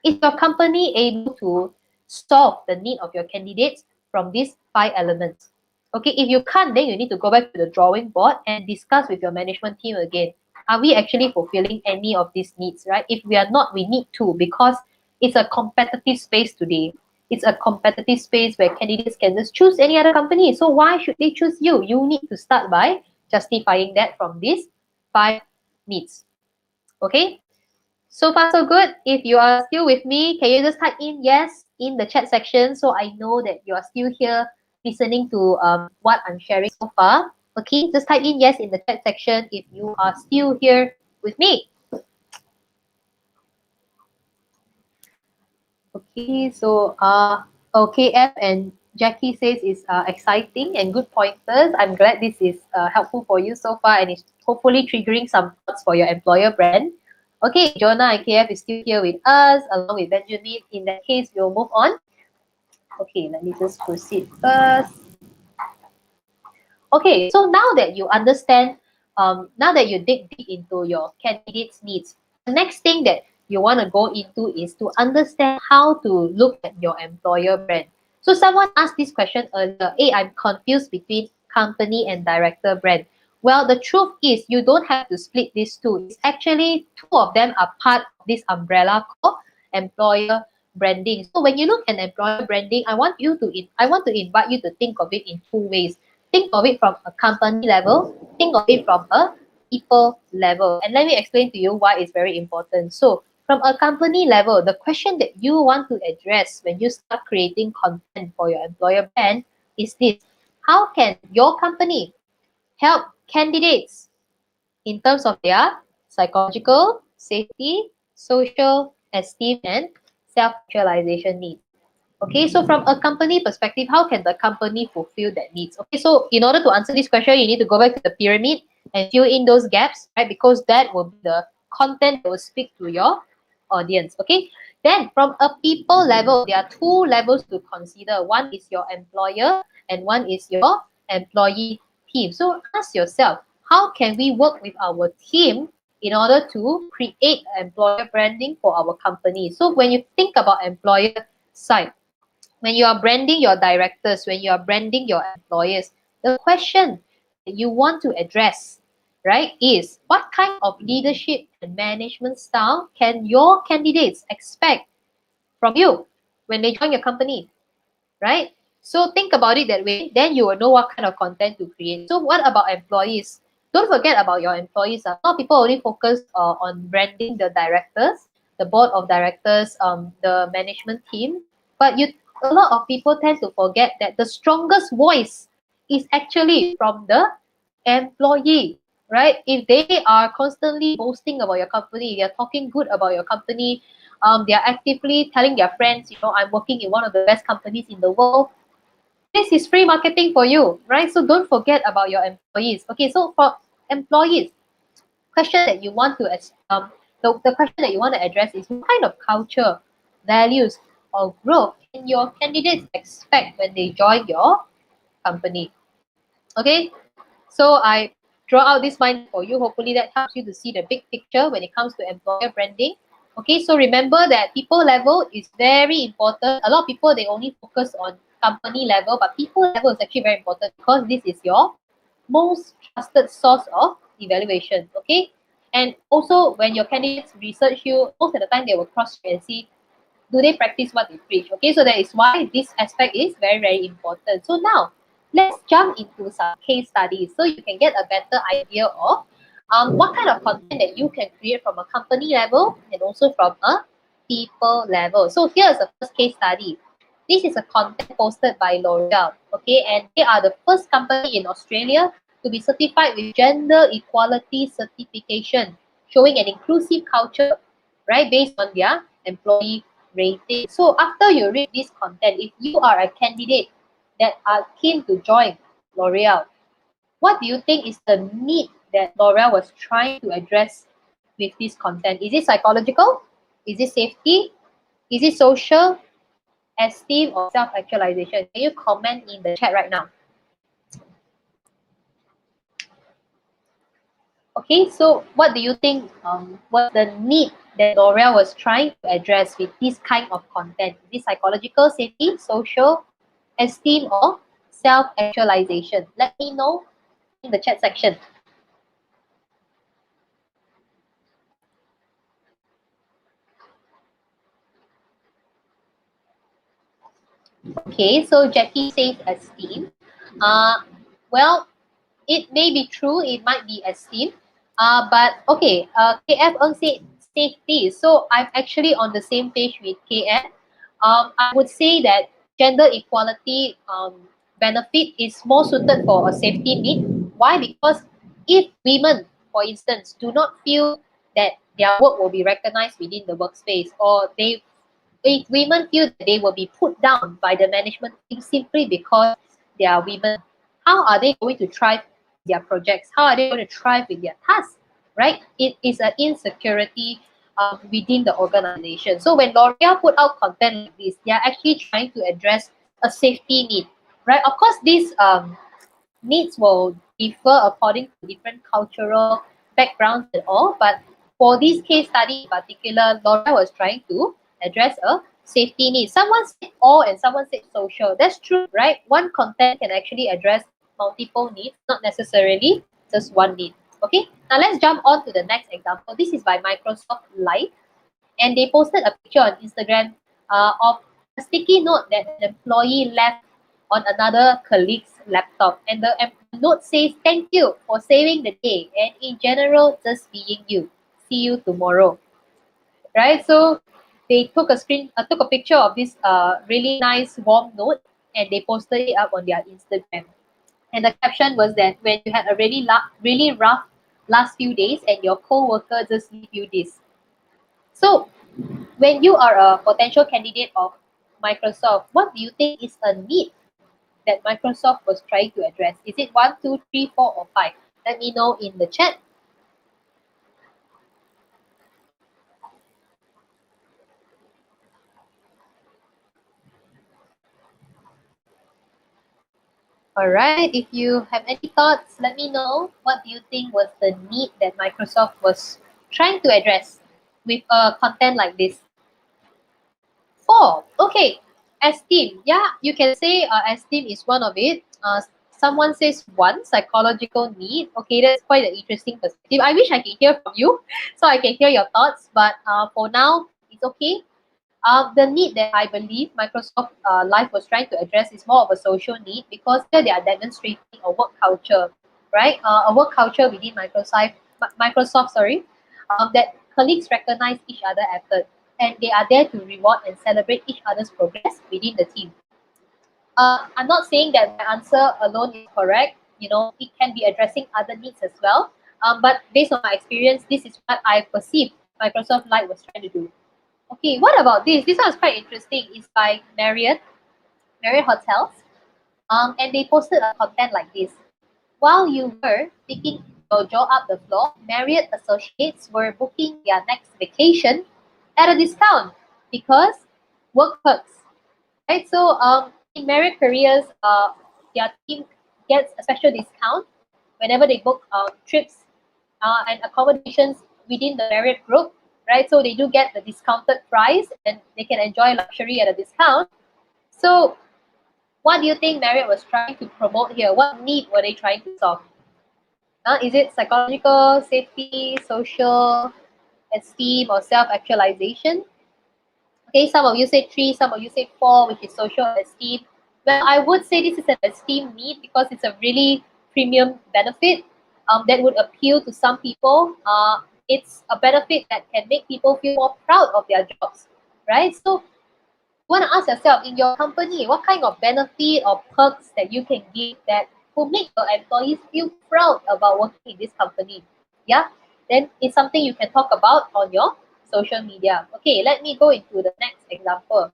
Is your company able to solve the need of your candidates from these 5 elements? Okay, if you can't, then you need to go back to the drawing board and discuss with your management team again. Are we actually fulfilling any of these needs, right? If we are not, we need to, because it's a competitive space today. It's a competitive space where candidates can just choose any other company. So why should they choose you? You need to start by justifying that from these 5 needs. Okay? So far, so good. If you are still with me, can you just type in yes in the chat section, so I know that you are still here listening to what I'm sharing so far. Okay, just type in yes in the chat section if you are still here with me. Okay, so OKF and Jackie says it's exciting and good pointers. I'm glad this is helpful for you so far, and it's hopefully triggering some thoughts for your employer brand. Okay, Jonah and KF is still here with us along with Benjamin. In that case, we'll move on. Okay, let me just proceed first. Okay, so now that you understand now that you dig deep into your candidate's needs, the next thing that you want to go into is to understand how to look at your employer brand. So someone asked this question earlier, hey, I'm confused between company and director brand. Well, the truth is you don't have to split these two. It's actually two of them are part of this umbrella called employer branding. So when you look at employer branding, I want to invite you to think of it in two ways. Think of it from a company level, think of it from a people level. And let me explain to you why it's very important. So from a company level, the question that you want to address when you start creating content for your employer brand is this: how can your company help candidates in terms of their psychological, safety, social, esteem, and self-actualization needs? Okay, so from a company perspective, how can the company fulfill that needs? Okay, so in order to answer this question, you need to go back to the pyramid and fill in those gaps, right? Because that will be the content that will speak to your audience. Okay, then from a people level, there are two levels to consider. One is your employer and one is your employee team. So ask yourself, how can we work with our team in order to create employer branding for our company? So when you think about employer side, when you are branding your directors, when you are branding your employers, the question that you want to address, right, is what kind of leadership and management style can your candidates expect from you when they join your company, right? So think about it that way, then you will know what kind of content to create. So what about employees? Don't forget about your employees. A lot of people only focus on branding the directors, the board of directors, the management team. But a lot of people tend to forget that the strongest voice is actually from the employee, right? If they are constantly boasting about your company, they're talking good about your company, they are actively telling their friends, I'm working in one of the best companies in the world. This is free marketing for you, right? So don't forget about your employees. Okay, so for employees, question that you want to the question that you want to address is what kind of culture, values, or growth can your candidates expect when they join your company? Okay, so I draw out this mind for you. Hopefully that helps you to see the big picture when it comes to employer branding. Okay, so remember that people level is very important. A lot of people, they only focus on company level, but people level is actually very important because this is your most trusted source of evaluation. Okay, and also when your candidates research you, most of the time they will cross-check and see, do they practice what they preach? Okay, so that is why this aspect is very, very important. So now, let's jump into some case studies so you can get a better idea of what kind of content that you can create from a company level and also from a people level. So here's the first case study. This is a content posted by L'Oreal, okay, and they are the first company in Australia to be certified with gender equality certification, showing an inclusive culture, right, based on their employee rating. So after you read this content, if you are a candidate that are keen to join L'Oreal, what do you think is the need that L'Oreal was trying to address with this content? Is it psychological? Is it safety? Is it social, esteem, or self-actualization? Can you comment in the chat right now? Okay, so what do you think was the need that L'Oreal was trying to address with this kind of content? Is it psychological, safety, social, esteem, or self-actualization? Let me know in the chat section. Okay, so Jackie says esteem. Well, it may be true, it might be esteem. But okay, KF Ng said safety. So I'm actually on the same page with KF. I would say that gender equality benefit is more suited for a safety need. Why? Because if women, for instance, do not feel that their work will be recognized within the workspace, or if women feel that they will be put down by the management team simply because they are women, how are they going to thrive with their projects? How are they going to thrive with their tasks? Right? It is an insecurity within the organization. So when L'Oreal put out content like this, they are actually trying to address a safety need. Right? Of course, these needs will differ according to different cultural backgrounds and all. But for this case study in particular, Laura was trying to address a safety need. Someone said all and someone said social. That's true, right? One content can actually address multiple needs, not necessarily just one need. Okay, now let's jump on to the next example. This is by Microsoft Live, and they posted a picture on Instagram of a sticky note that an employee left on another colleague's laptop. And the note says, "Thank you for saving the day, and in general, just being you. See you tomorrow." Right? So they took took a picture of this really nice warm note, and they posted it up on their Instagram. And the caption was that when you had a really rough last few days, and your coworker just leave you this. So when you are a potential candidate of Microsoft, what do you think is a need that Microsoft was trying to address? Is it 1, 2, 3, 4, or 5? Let me know in the chat. All right, if you have any thoughts, let me know. What do you think was the need that Microsoft was trying to address with a content like this? 4. Okay, esteem. Yeah, you can say esteem is one of it. Someone says 1, psychological need. Okay, that's quite an interesting perspective. I wish I can hear from you so I can hear your thoughts. But for now, it's okay. The need that I believe Microsoft Live was trying to address is more of a social need, because here they are demonstrating a work culture, right? A work culture within Microsoft, that colleagues recognize each other effort, and they are there to reward and celebrate each other's progress within the team. I'm not saying that my answer alone is correct. You know, it can be addressing other needs as well. But based on my experience, this is what I perceive Microsoft Live was trying to do. Okay, what about this? This one is quite interesting. It's by Marriott Hotels. And they posted a content like this. While you were picking your jaw up the floor, Marriott associates were booking their next vacation at a discount because work perks. Right? So in Marriott careers, their team gets a special discount whenever they book trips and accommodations within the Marriott group, right? So they do get the discounted price, and they can enjoy luxury at a discount. So what do you think Marriott was trying to promote here? What need were they trying to solve? Is it psychological, safety, social, esteem, or self-actualization? Okay, some of you say 3, some of you say 4, which is social esteem. Well, I would say this is an esteem need because it's a really premium benefit that would appeal to some people. It's a benefit that can make people feel more proud of their jobs, right? So you want to ask yourself, in your company, what kind of benefit or perks that you can give that will make your employees feel proud about working in this company? Yeah, then it's something you can talk about on your social media. Okay, let me go into the next example.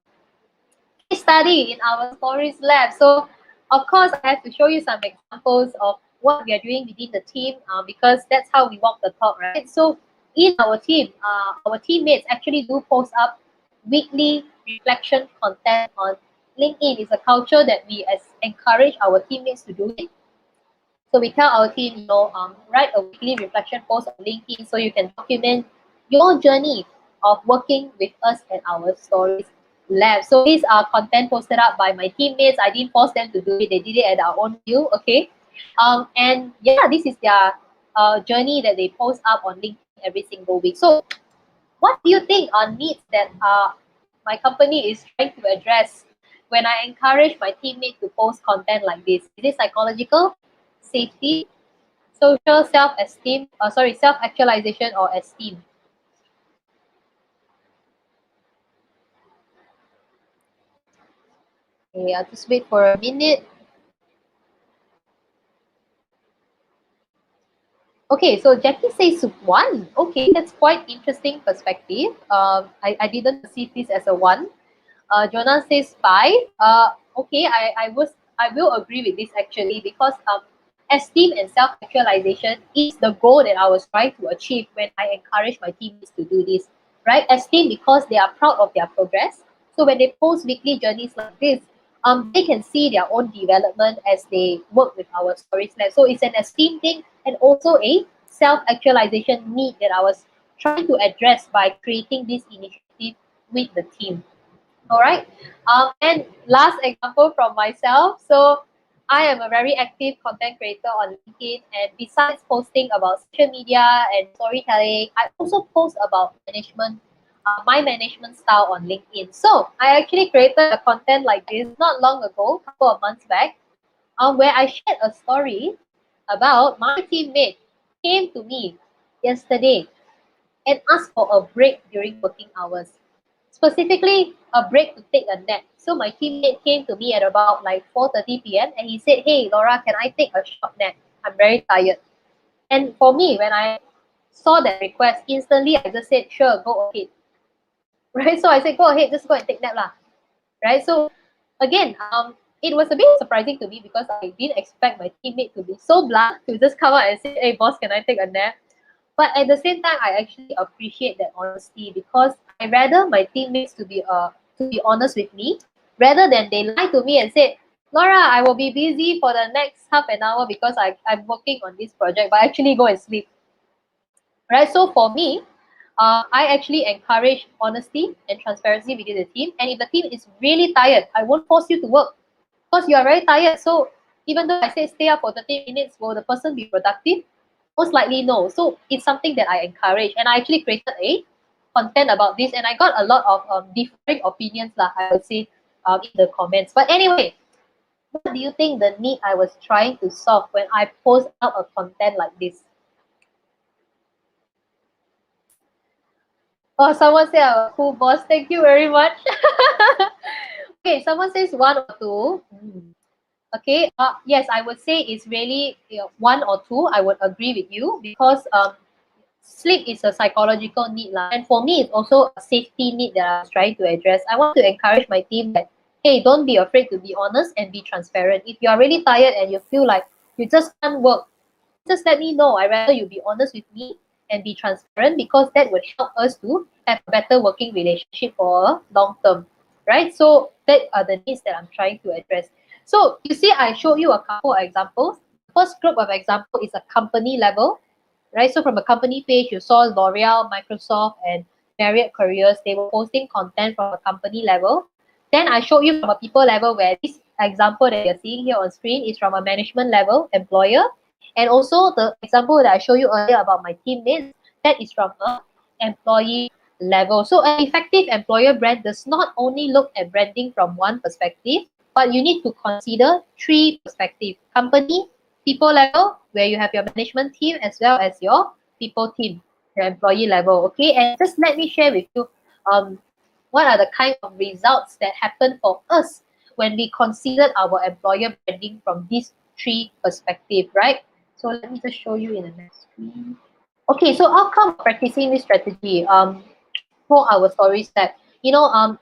Case study in our stories lab. So, of course, I have to show you some examples of what we are doing within the team because that's how we walk the talk, right? So, in our team, our teammates actually do post up weekly reflection content on LinkedIn. It's a culture that we encourage our teammates to do it. So we tell our team, write a weekly reflection post on LinkedIn so you can document your journey of working with us at our stories lab. So these are content posted up by my teammates. I didn't force them to do it. They did it at our own view, okay? And yeah, this is their journey that they post up on LinkedIn every single week. So what do you think are needs that my company is trying to address when I encourage my teammates to post content like this? Is it psychological, safety, social, self-actualization, or esteem? Okay, I'll just wait for a minute. Okay, so Jackie says 1. Okay, that's quite interesting perspective. I didn't perceive this as a 1. Jonah says 5. Okay, I will agree with this actually, because esteem and self-actualization is the goal that I was trying to achieve when I encourage my teammates to do this, right? Esteem because they are proud of their progress. So when they post weekly journeys like this, they can see their own development as they work with our stories lab. So it's an esteem thing and also a self-actualization need that I was trying to address by creating this initiative with the team. All right. And last example from myself. So I am a very active content creator on LinkedIn, and besides posting about social media and storytelling, I also post about management, my management style on LinkedIn. So I actually created a content like this not long ago, a couple of months back, where I shared a story about my teammate came to me yesterday and asked for a break during working hours, specifically a break to take a nap. So my teammate came to me at about like 4:30 p.m. and he said, "Hey Laura, can I take a short nap? I'm very tired." And for me, when I saw that request, instantly I just said, "Sure, go ahead." Right? So I said, "Go ahead, just go and take nap lah." Right? So again, it was a bit surprising to me because I didn't expect my teammate to be so blunt to just come out and say, "Hey boss, can I take a nap?" But at the same time, I actually appreciate that honesty because I rather my teammates to be honest with me rather than they lie to me and say, "Laura, I will be busy for the next half an hour because I'm working on this project, but actually go and sleep." Right? So for me, I actually encourage honesty and transparency within the team. And if the team is really tired, I won't force you to work because you are very tired. So even though I say stay up for 30 minutes, will the person be productive? Most likely no. So it's something that I encourage. And I actually created a content about this and I got a lot of differing opinions lah, I would say, in the comments. But anyway, what do you think the need I was trying to solve when I post out a content like this? Oh, someone said I'm a cool boss. Thank you very much. Okay, someone says one or two. Okay, yes, I would say it's really one or two. I would agree with you because sleep is a psychological need lah. And for me, it's also a safety need that I was trying to address. I want to encourage my team that, hey, don't be afraid to be honest and be transparent. If you are really tired and you feel like you just can't work, just let me know. I rather you be honest with me and be transparent because that would help us to have a better working relationship for a long term, right? So that are the needs that I'm trying to address. So you see, I showed you a couple of examples. First group of example is a company level, right? So from a company page, you saw L'Oreal, Microsoft, and Marriott Careers. They were posting content from a company level. Then I showed you from a people level where this example that you're seeing here on screen is from a management level, employer. And also the example that I showed you earlier about my teammates, that is from a employee level. So an effective employer brand does not only look at branding from one perspective, but you need to consider three perspectives: company, people level, where you have your management team as well as your people team, your employee level. Okay, and just let me share with you what are the kind of results that happen for us when we considered our employer branding from these three perspectives, right? So let me just show you in the next screen. Okay, so outcome of practicing this strategy for our stories lab.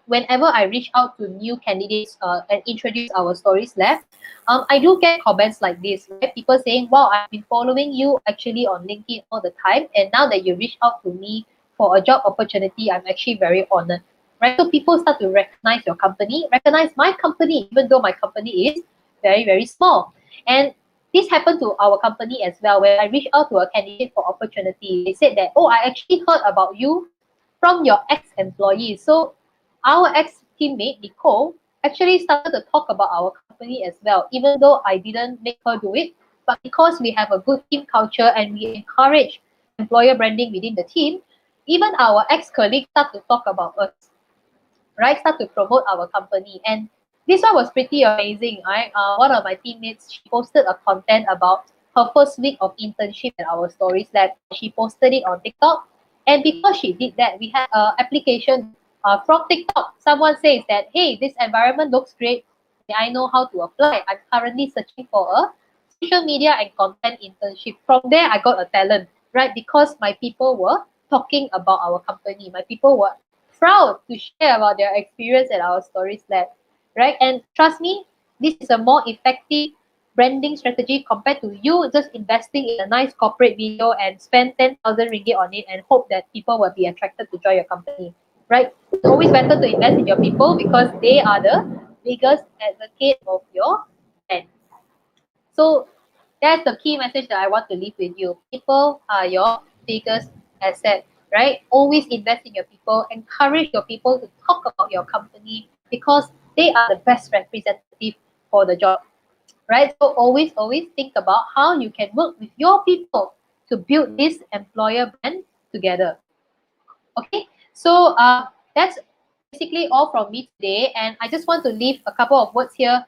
Whenever I reach out to new candidates and introduce our stories lab, I do get comments like this, right? People saying, "Wow, I've been following you actually on LinkedIn all the time, and now that you reached out to me for a job opportunity, I'm actually very honored." Right? So people start to recognize your company, recognize my company, even though my company is very, very small. And this happened to our company as well. When I reached out to a candidate for opportunity, they said that, "Oh, I actually heard about you from your ex-employee." So our ex-teammate, Nicole, actually started to talk about our company as well, even though I didn't make her do it. But because we have a good team culture and we encourage employer branding within the team, even our ex-colleagues start to talk about us, right? Start to promote our company. And this one was pretty amazing, right? One of my teammates, she posted a content about her first week of internship at our stories lab. She posted it on TikTok. And because she did that, we had an application from TikTok. Someone says that, "Hey, this environment looks great. May I know how to apply? I'm currently searching for a social media and content internship." From there, I got a talent, right? Because my people were talking about our company. My people were proud to share about their experience at our stories lab, right? And trust me, this is a more effective branding strategy compared to you just investing in a nice corporate video and spend 10,000 ringgit on it and hope that people will be attracted to join your company, right? It's always better to invest in your people because they are the biggest advocate of your brand. So that's the key message that I want to leave with you. People are your biggest asset, right? Always invest in your people. Encourage your people to talk about your company because they are the best representative for the job, right? So always think about how you can work with your people to build this employer brand together. Okay, so that's basically all from me today, and I just want to leave a couple of words here.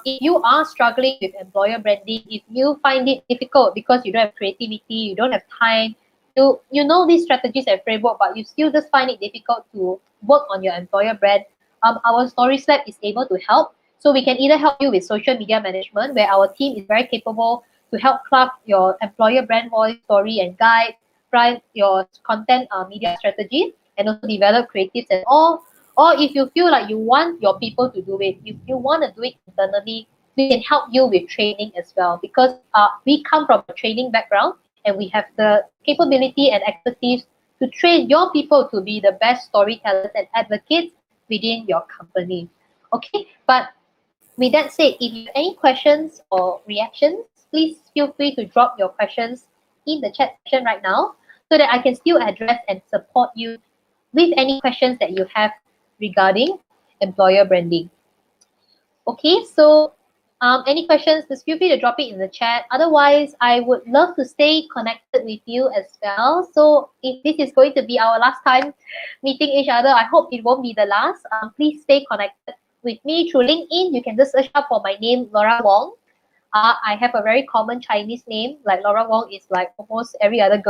If you are struggling with employer branding, if you find it difficult because you don't have creativity, you don't have time, you know these strategies and framework, but you still just find it difficult to work on your employer brand, our Stories Lab is able to help. So we can either help you with social media management, where our team is very capable to help craft your employer brand voice, story, and guide, write your content media strategy, and also develop creatives and all. Or if you feel like you want your people to do it, if you want to do it internally, we can help you with training as well, because we come from a training background and we have the capability and expertise to train your people to be the best storytellers and advocates within your company. Okay, but with that said, if you have any questions or reactions, please feel free to drop your questions in the chat section right now so that I can still address and support you with any questions that you have regarding employer branding. Okay, so any questions, just feel free to drop it in the chat. Otherwise, I would love to stay connected with you as well. So if this is going to be our last time meeting each other, I hope it won't be the last. Please stay connected with me through LinkedIn. You can just search up for my name, Laura Wong. I have a very common Chinese name. Like Laura Wong is like almost every other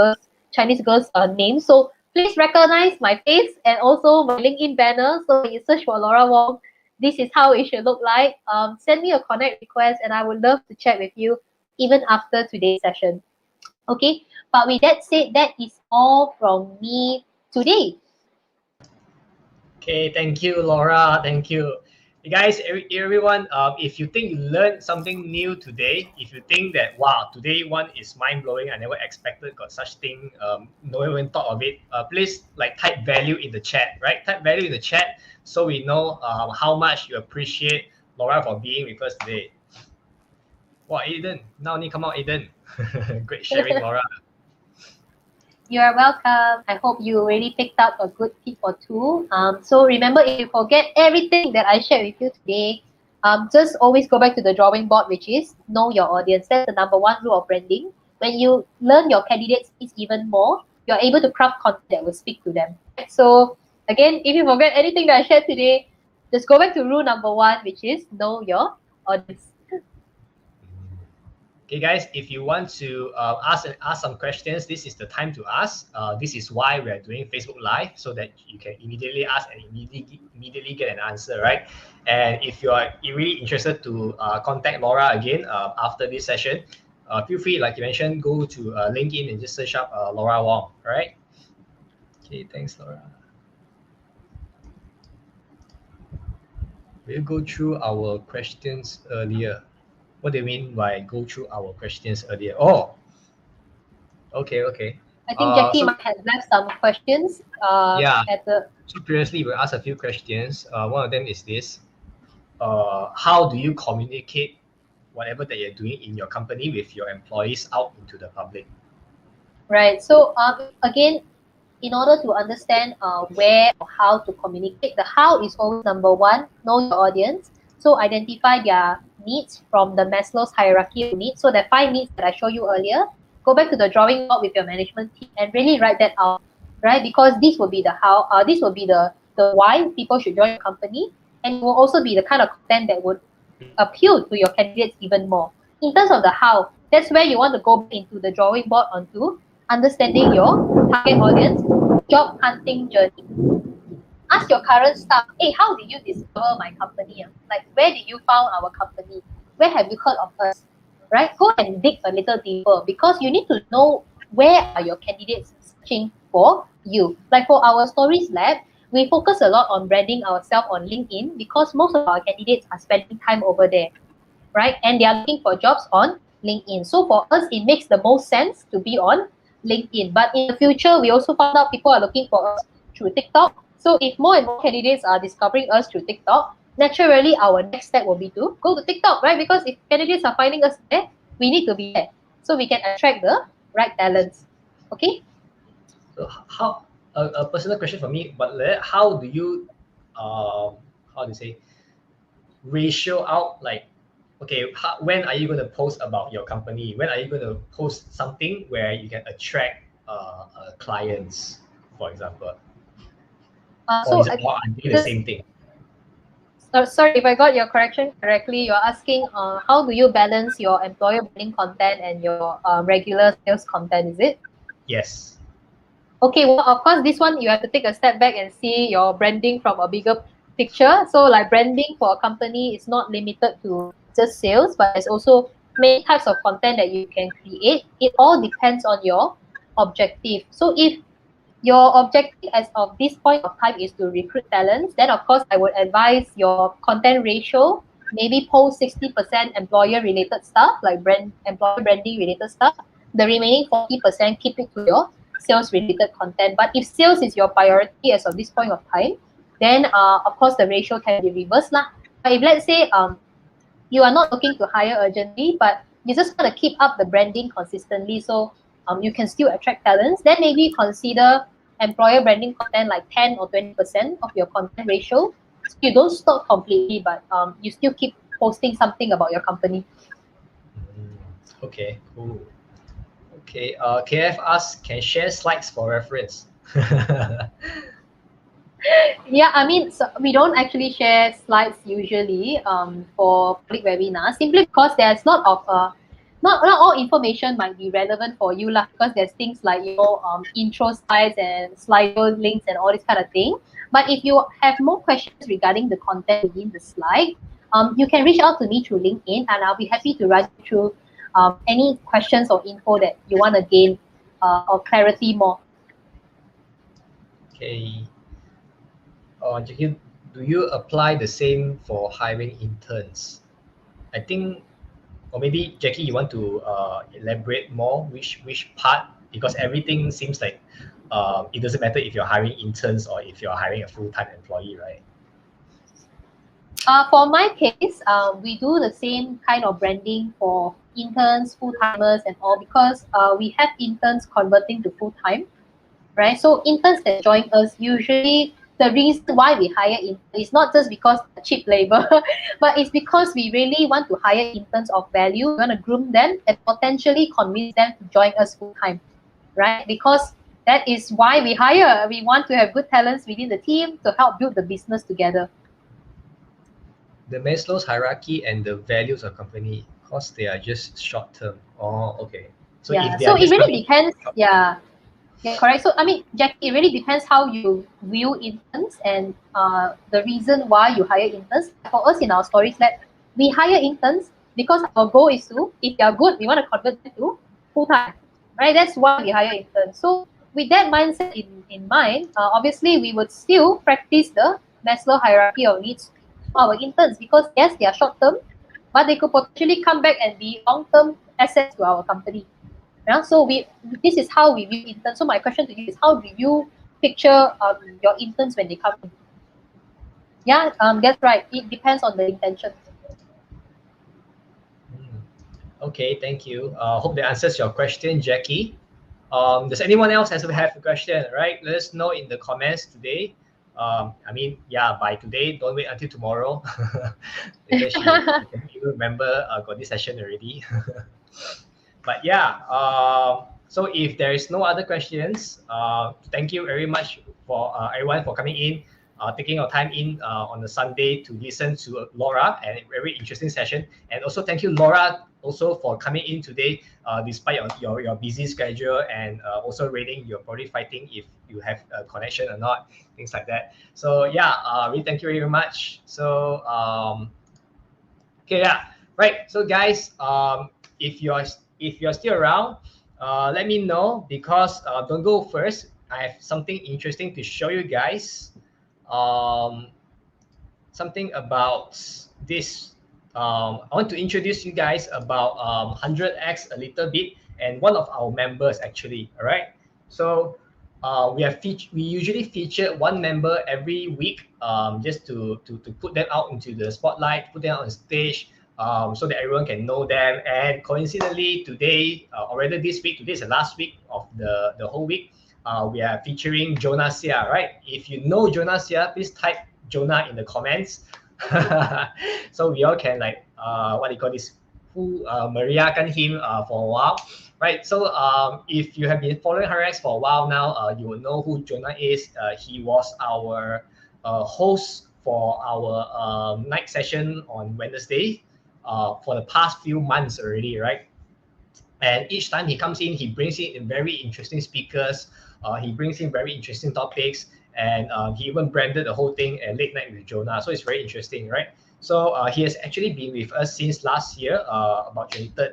Chinese girl's name. So please recognize my face and also my LinkedIn banner. So when you search for Laura Wong, this is how it should look like. Send me a connect request and I would love to chat with you even after today's session. Okay, but with that said, that is all from me today. Okay, thank you, Laura. Thank you. Hey guys, everyone, if you think you learned something new today, if you think that, wow, today one is mind-blowing, I never expected got such thing, no one even thought of it, please like type value in the chat, right? Type value in the chat so we know how much you appreciate Laura for being with us today. Wow, Aiden, now need come out, Aiden. Great sharing, Laura. You are welcome. I hope you really picked up a good tip or two. So remember, if you forget everything that I shared with you today, just always go back to the drawing board, which is know your audience. That's the number one rule of branding. When you learn your candidates even more, you're able to craft content that will speak to them. So again, if you forget anything that I shared today, just go back to rule number one, which is know your audience. Okay, guys, if you want to ask some questions, this is the time to ask. This is why we are doing Facebook Live, so that you can immediately ask and immediately get an answer, right? And if you are really interested to contact Laura again after this session, feel free, like you mentioned, go to LinkedIn and just search up Laura Wong, all right? Okay, thanks, Laura. We'll go through our questions earlier. What do you mean by go through our questions earlier? Oh, okay. I think Jackie So might have left some questions yeah, at the so previously we asked a few questions. One of them is this: how do you communicate whatever that you're doing in your company with your employees out into the public? right. So again, in order to understand where or how to communicate, the how is always number one. Know your audience. So identify their needs from the Maslow's hierarchy of needs. So the 5 needs that I showed you earlier. Go back to the drawing board with your management team and really write that out, right? Because this will be the how. This will be the why people should join your company, and it will also be the kind of content that would appeal to your candidates even more. In terms of the how, that's where you want to go into the drawing board onto understanding your target audience, job hunting journey. Ask your current staff, hey, how did you discover my company? Like, where did you found our company? Where have you heard of us? Right? Go and dig a little deeper because you need to know where are your candidates searching for you. Like for our Stories Lab, we focus a lot on branding ourselves on LinkedIn because most of our candidates are spending time over there, right? And they are looking for jobs on LinkedIn. So for us, it makes the most sense to be on LinkedIn. But in the future, we also found out people are looking for us through TikTok. So if more and more candidates are discovering us through TikTok, naturally our next step will be to go to TikTok, right? Because if candidates are finding us there, we need to be there so we can attract the right talents. Okay. So how a personal question for me, but how do you how do you say ratio out, like, okay, when are you going to post about your company? When are you going to post something where you can attract clients, for example? Or So is it all I'm doing the this, same thing? sorry if I got your correction correctly. You're asking how do you balance your employer branding content and your regular sales content? Is it? Yes. Okay, well, of course, this one you have to take a step back and see your branding from a bigger picture. So, like branding for a company is not limited to just sales, but there's also many types of content that you can create. It all depends on your objective. So, if your objective as of this point of time is to recruit talents, then of course I would advise your content ratio maybe post 60% employer related stuff like employer branding related stuff. The remaining 40% keep it to your sales related content. But if sales is your priority as of this point of time, then of course the ratio can be reversed lah. But if let's say you are not looking to hire urgently, but you just want to keep up the branding consistently so you can still attract talents, then maybe consider employer branding content like 10 or 20% of your content ratio. So you don't stop completely, but you still keep posting something about your company. Okay, cool. Okay, KF asks, can share slides for reference? Yeah, I mean, so we don't actually share slides usually for public webinars simply because there's not of not all information might be relevant for you lah, because there's things like intro slides and Slido links and all this kind of thing. But if you have more questions regarding the content within the slide, you can reach out to me through LinkedIn and I'll be happy to run you through any questions or info that you want to gain or clarity more. Okay. Jackie, do you apply the same for hiring interns? I think, or maybe Jackie, you want to elaborate more which part, because everything seems like it doesn't matter if you're hiring interns or if you're hiring a full-time employee, right? For my case, we do the same kind of branding for interns, full-timers, and all because we have interns converting to full-time, right? So interns that join us, usually the reason why we hire interns is not just because they're cheap labor, but it's because we really want to hire interns of value. We want to groom them and potentially convince them to join us full-time, right? Because that is why we hire. We want to have good talents within the team to help build the business together. The Maslow's hierarchy and the values of company, because they are just short term. Oh, okay. So Yeah, if they so are it just really coming, depends. Yeah, yeah, correct. So I mean, Jackie, it really depends how you view interns and the reason why you hire interns. For us in our stories lab, we hire interns because our goal is to, if they are good, we want to convert them to full time, right? That's why we hire interns. So with that mindset in mind, obviously we would still practice the Maslow hierarchy of needs for our interns because yes, they are short term, but they could potentially come back and be long term assets to our company. Yeah, so this is how we view interns. So my question to you is, how do you picture your interns when they come in? Yeah, that's right. It depends on the intention. Okay, thank you. Hope that answers your question, Jackie. Does anyone else have a question? Right, let us know in the comments today. I mean, yeah, by today, don't wait until tomorrow. Later you remember got this session already. But yeah, so if there is no other questions, thank you very much for everyone for coming in, taking your time in on a Sunday to listen to Laura, and a very interesting session. And also thank you, Laura, also for coming in today, despite your busy schedule, and also rating your body fighting if you have a connection or not, things like that. So yeah, really thank you very much. So okay, yeah, right. So guys, if you're still around, let me know, because don't go first. I have something interesting to show you guys. Something about this. I want to introduce you guys about 100x a little bit, and one of our members actually. All right. So we usually feature one member every week, just to put them out into the spotlight, put them on stage, so that everyone can know them. And coincidentally, today, or rather this week, today is the last week of the whole week. We are featuring Jonah Sia, right? If you know Jonah Sia, please type Jonah in the comments. So we all can like what do you call this? Mariakan him for a while, right? So if you have been following HRX for a while now, you will know who Jonah is. He was our host for our night session on Wednesday for the past few months already, right? And each time he comes in, he brings in very interesting speakers. He brings in very interesting topics, and he even branded the whole thing a late night with Jonah. So it's very interesting, right? So he has actually been with us since last year, about 23rd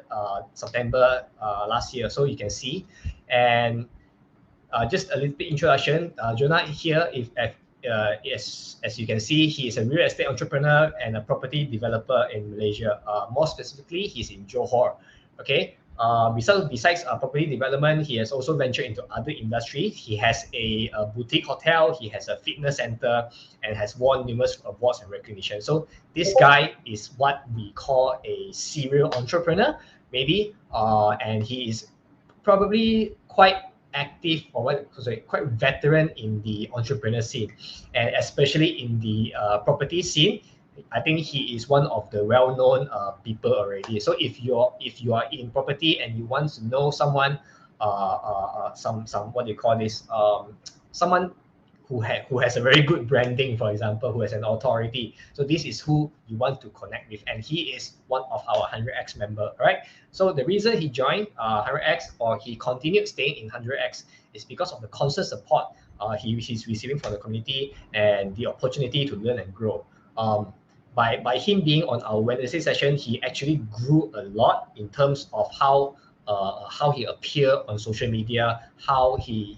September last year. So you can see, and just a little bit introduction. Jonah here, as you can see, he is a real estate entrepreneur and a property developer in Malaysia. More specifically, he's in Johor. Okay. Besides property development, he has also ventured into other industries. He has a boutique hotel, he has a fitness center, and has won numerous awards and recognition. So this guy is what we call a serial entrepreneur, maybe, and he is probably quite active, or quite veteran in the entrepreneur scene, and especially in the property scene. I think he is one of the well-known people already. So if you are in property and you want to know someone, some what do you call this? Someone who has a very good branding, for example, who has an authority. So this is who you want to connect with, and he is one of our 100X member, right? So the reason he joined 100X, or he continued staying in 100X, is because of the constant support he's receiving from the community and the opportunity to learn and grow. By him being on our Wednesday session, he actually grew a lot in terms of how he appeared on social media, how he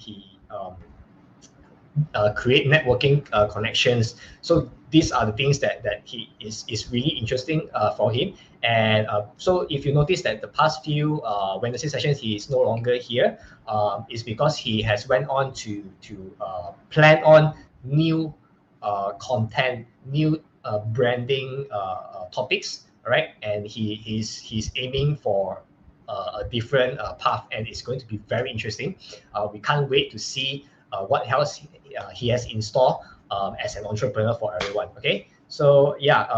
create networking connections. So these are the things that he is really interesting for him. And so if you notice that the past few Wednesday sessions he is no longer here, is because he has went on to plan on new content, new branding topics, right? And he's aiming for a different path, and it's going to be very interesting. We can't wait to see what else he has in store as an entrepreneur for everyone. Okay, so yeah,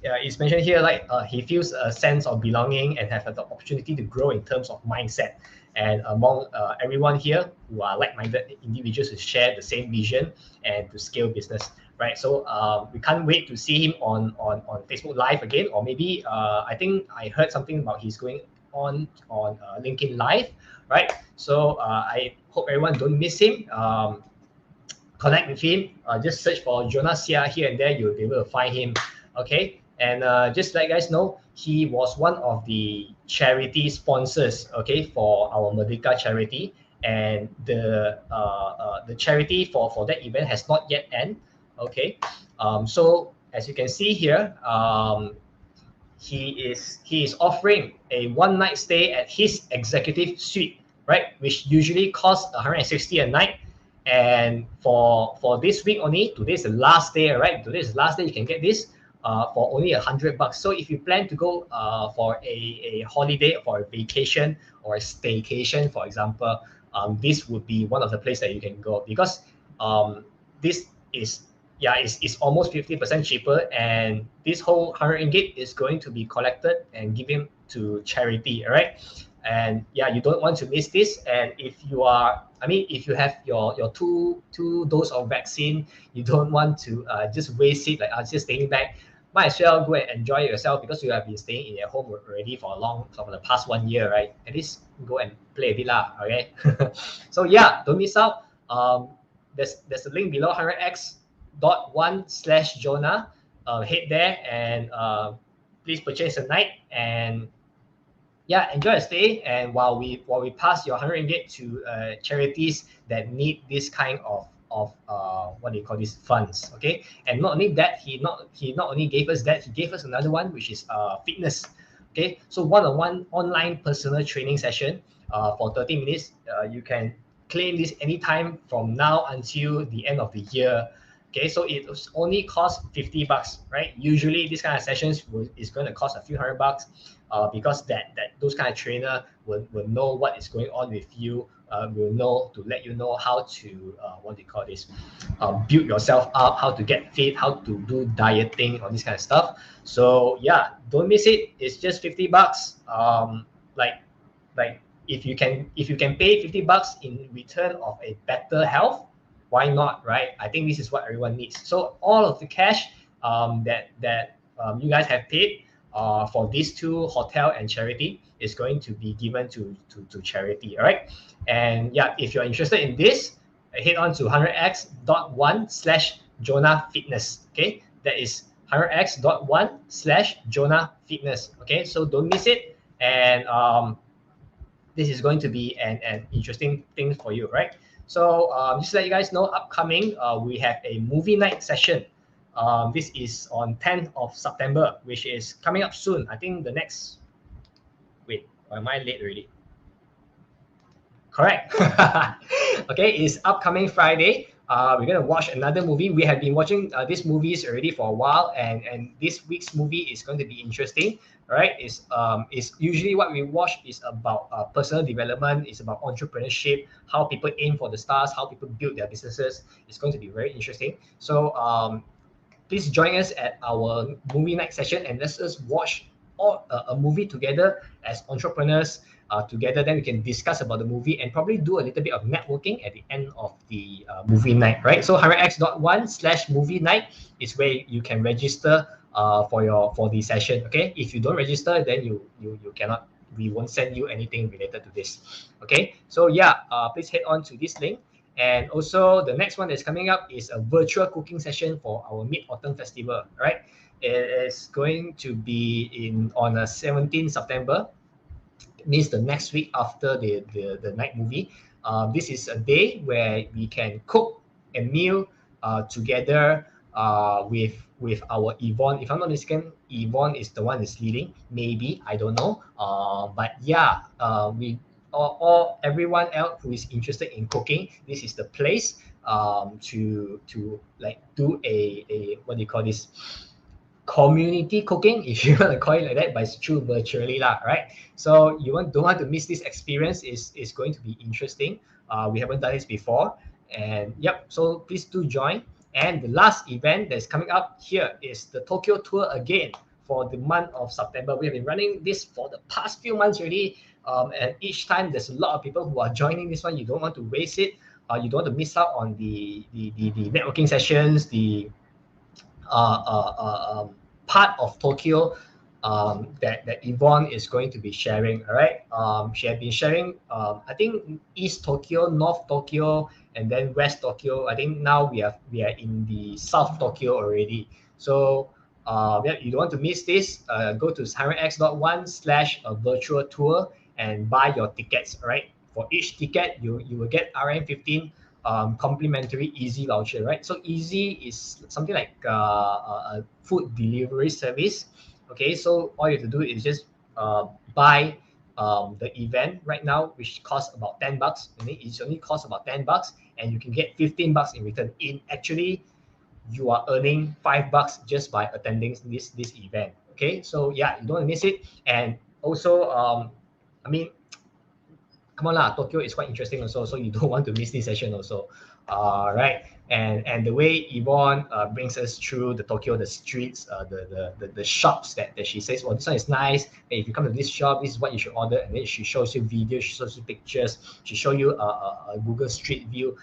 it's mentioned here, like he feels a sense of belonging and have the opportunity to grow in terms of mindset. And among everyone here who are like-minded individuals who share the same vision and to scale business, right? So we can't wait to see him on Facebook Live again, or maybe I think I heard something about he's going on LinkedIn Live, right? So I hope everyone don't miss him. Connect with him. Just search for Jonah Sia here and there. You'll be able to find him. Okay. And just let you guys know, he was one of the charity sponsors, okay, for our Merdeka charity. And the charity for that event has not yet ended. Okay. So as you can see here, he is offering a one-night stay at his executive suite, right, which usually costs 160 a night. And for this week only, today's the last day, right? Today's the last day you can get this for only $100. So if you plan to go for a holiday, for a vacation or a staycation, for example, this would be one of the places that you can go, because this is, yeah, it's almost 50% cheaper, and this whole 100 ringgit is going to be collected and given to charity, all right? And yeah, you don't want to miss this. And if you are, I mean, if you have your two dose of vaccine, you don't want to just waste it, like just staying back. Might as well go and enjoy yourself, because you have been staying in your home already for the past 1 year, right? At least go and play a bit lah, okay? So yeah, don't miss out. There's a link below, 100x.1/Jonah. Head there and please purchase a night, and yeah, enjoy a stay. And while we pass your 100 ringgit to charities that need this kind of what do you call these funds, okay? And not only that, he not only gave us that, he gave us another one, which is fitness. Okay, so one-on-one online personal training session for 30 minutes. You can claim this anytime from now until the end of the year. Okay, so it only costs $50, right? Usually, this kind of sessions is going to cost a few $100, because those kind of trainer will know what is going on with you, will know to let you know how to what do you call this, build yourself up, how to get fit, how to do dieting, all this kind of stuff. So yeah, don't miss it. It's just $50. Like if you can pay $50 in return of a better health, why not, right? I think this is what everyone needs. So all of the cash that you guys have paid for these two, hotel and charity, is going to be given to charity. All right. And yeah, if you're interested in this, head on to 100x.1/Jonah Fitness. Okay, that is 100x.1/Jonah Fitness. Okay, so don't miss it. And this is going to be an interesting thing for you, right? So just to let you guys know, upcoming, we have a movie night session. This is on 10th of September, which is coming up soon. I think the next, wait, am I late already? Correct. Okay, it's upcoming Friday. We're gonna watch another movie. We have been watching these movies already for a while, and this week's movie is going to be interesting. Right? It's usually what we watch is about personal development. It's about entrepreneurship, how people aim for the stars, how people build their businesses. It's going to be very interesting. So please join us at our movie night session, and let's just watch a movie together as entrepreneurs. Together, then we can discuss about the movie and probably do a little bit of networking at the end of the movie night, right? So 100x.1/movie night is where you can register for the session. Okay, if you don't register, then you cannot. We won't send you anything related to this. Okay, so yeah, please head on to this link. And also the next one that's coming up is a virtual cooking session for our Mid-Autumn Festival, right? It is going to be on 17th September. Means the next week after the night movie. This is a day where we can cook a meal together with our Yvonne. If I'm not mistaken, Yvonne is the one that's leading. Maybe, I don't know. But yeah, we or everyone else who is interested in cooking, this is the place to like do a what do you call this? Community cooking, if you want to call it like that, but it's true virtually lah, right? So you don't want to miss this experience. Is going to be interesting. We haven't done this before, and yep. So please do join. And the last event that's coming up here is the Tokyo tour again for the month of September. We have been running this for the past few months already, and each time there's a lot of people who are joining this one. You don't want to waste it. You don't want to miss out on the networking sessions, the part of Tokyo that Yvonne is going to be sharing. All right, she has been sharing I think East Tokyo, North Tokyo, and then West Tokyo. I think now we are in the South Tokyo already. So yeah, you don't want to miss this. Go to 100x.1/virtual tour and buy your tickets. All right, for each ticket you will get RM15 complimentary Easy voucher, right? So Easy is something like a food delivery service. Okay, so all you have to do is just buy the event right now, which costs about $10. And it only costs about $10, and you can get $15 in return. Actually, you are earning $5 just by attending this event. Okay, so yeah, you don't want to miss it. And also, I mean, come on lah, Tokyo is quite interesting also, so you don't want to miss this session also. Right, and the way Yvonne brings us through the Tokyo, the streets, the shops that she says, well, this one is nice. Hey, if you come to this shop, this is what you should order, and then she shows you videos, she shows you pictures, she shows you a Google Street View.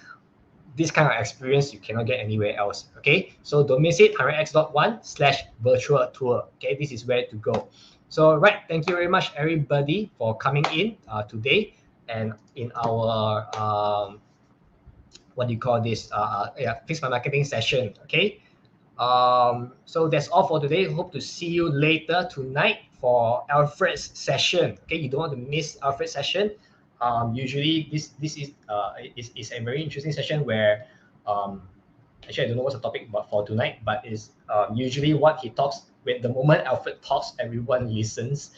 This kind of experience you cannot get anywhere else. Okay, so don't miss it. 100x.1/virtual tour. Okay, this is where to go. So right, thank you very much everybody for coming in today. And in our what do you call this Fix My Marketing session. Okay, so that's all for today. Hope to see you later tonight for Alfred's session. Okay, you don't want to miss Alfred's session. Usually this is a very interesting session where actually I don't know what's the topic but for tonight, but is usually what he talks. When the moment Alfred talks, everyone listens.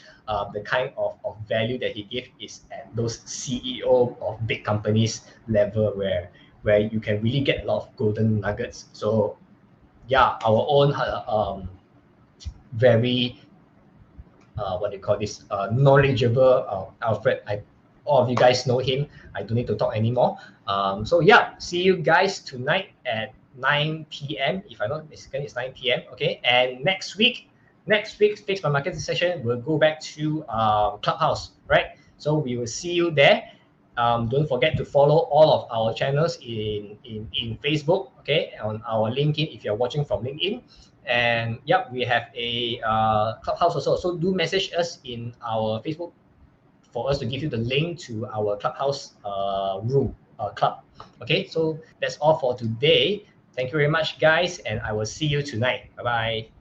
the kind of value that he gives is at those CEO of big companies level where you can really get a lot of golden nuggets. So yeah, our own very what do you call this, knowledgeable Alfred. All of you guys know him. I don't need to talk anymore. So yeah, see you guys tonight at 9 p.m. If I'm not mistaken, it's 9 p.m. Okay, and next week, Fix My Marketing session, we'll go back to Clubhouse, right? So we will see you there. Don't forget to follow all of our channels in Facebook, okay, on our LinkedIn if you're watching from LinkedIn. And yeah, we have a Clubhouse also. So do message us in our Facebook for us to give you the link to our Clubhouse room, club. Okay, so that's all for today. Thank you very much, guys, and I will see you tonight. Bye-bye.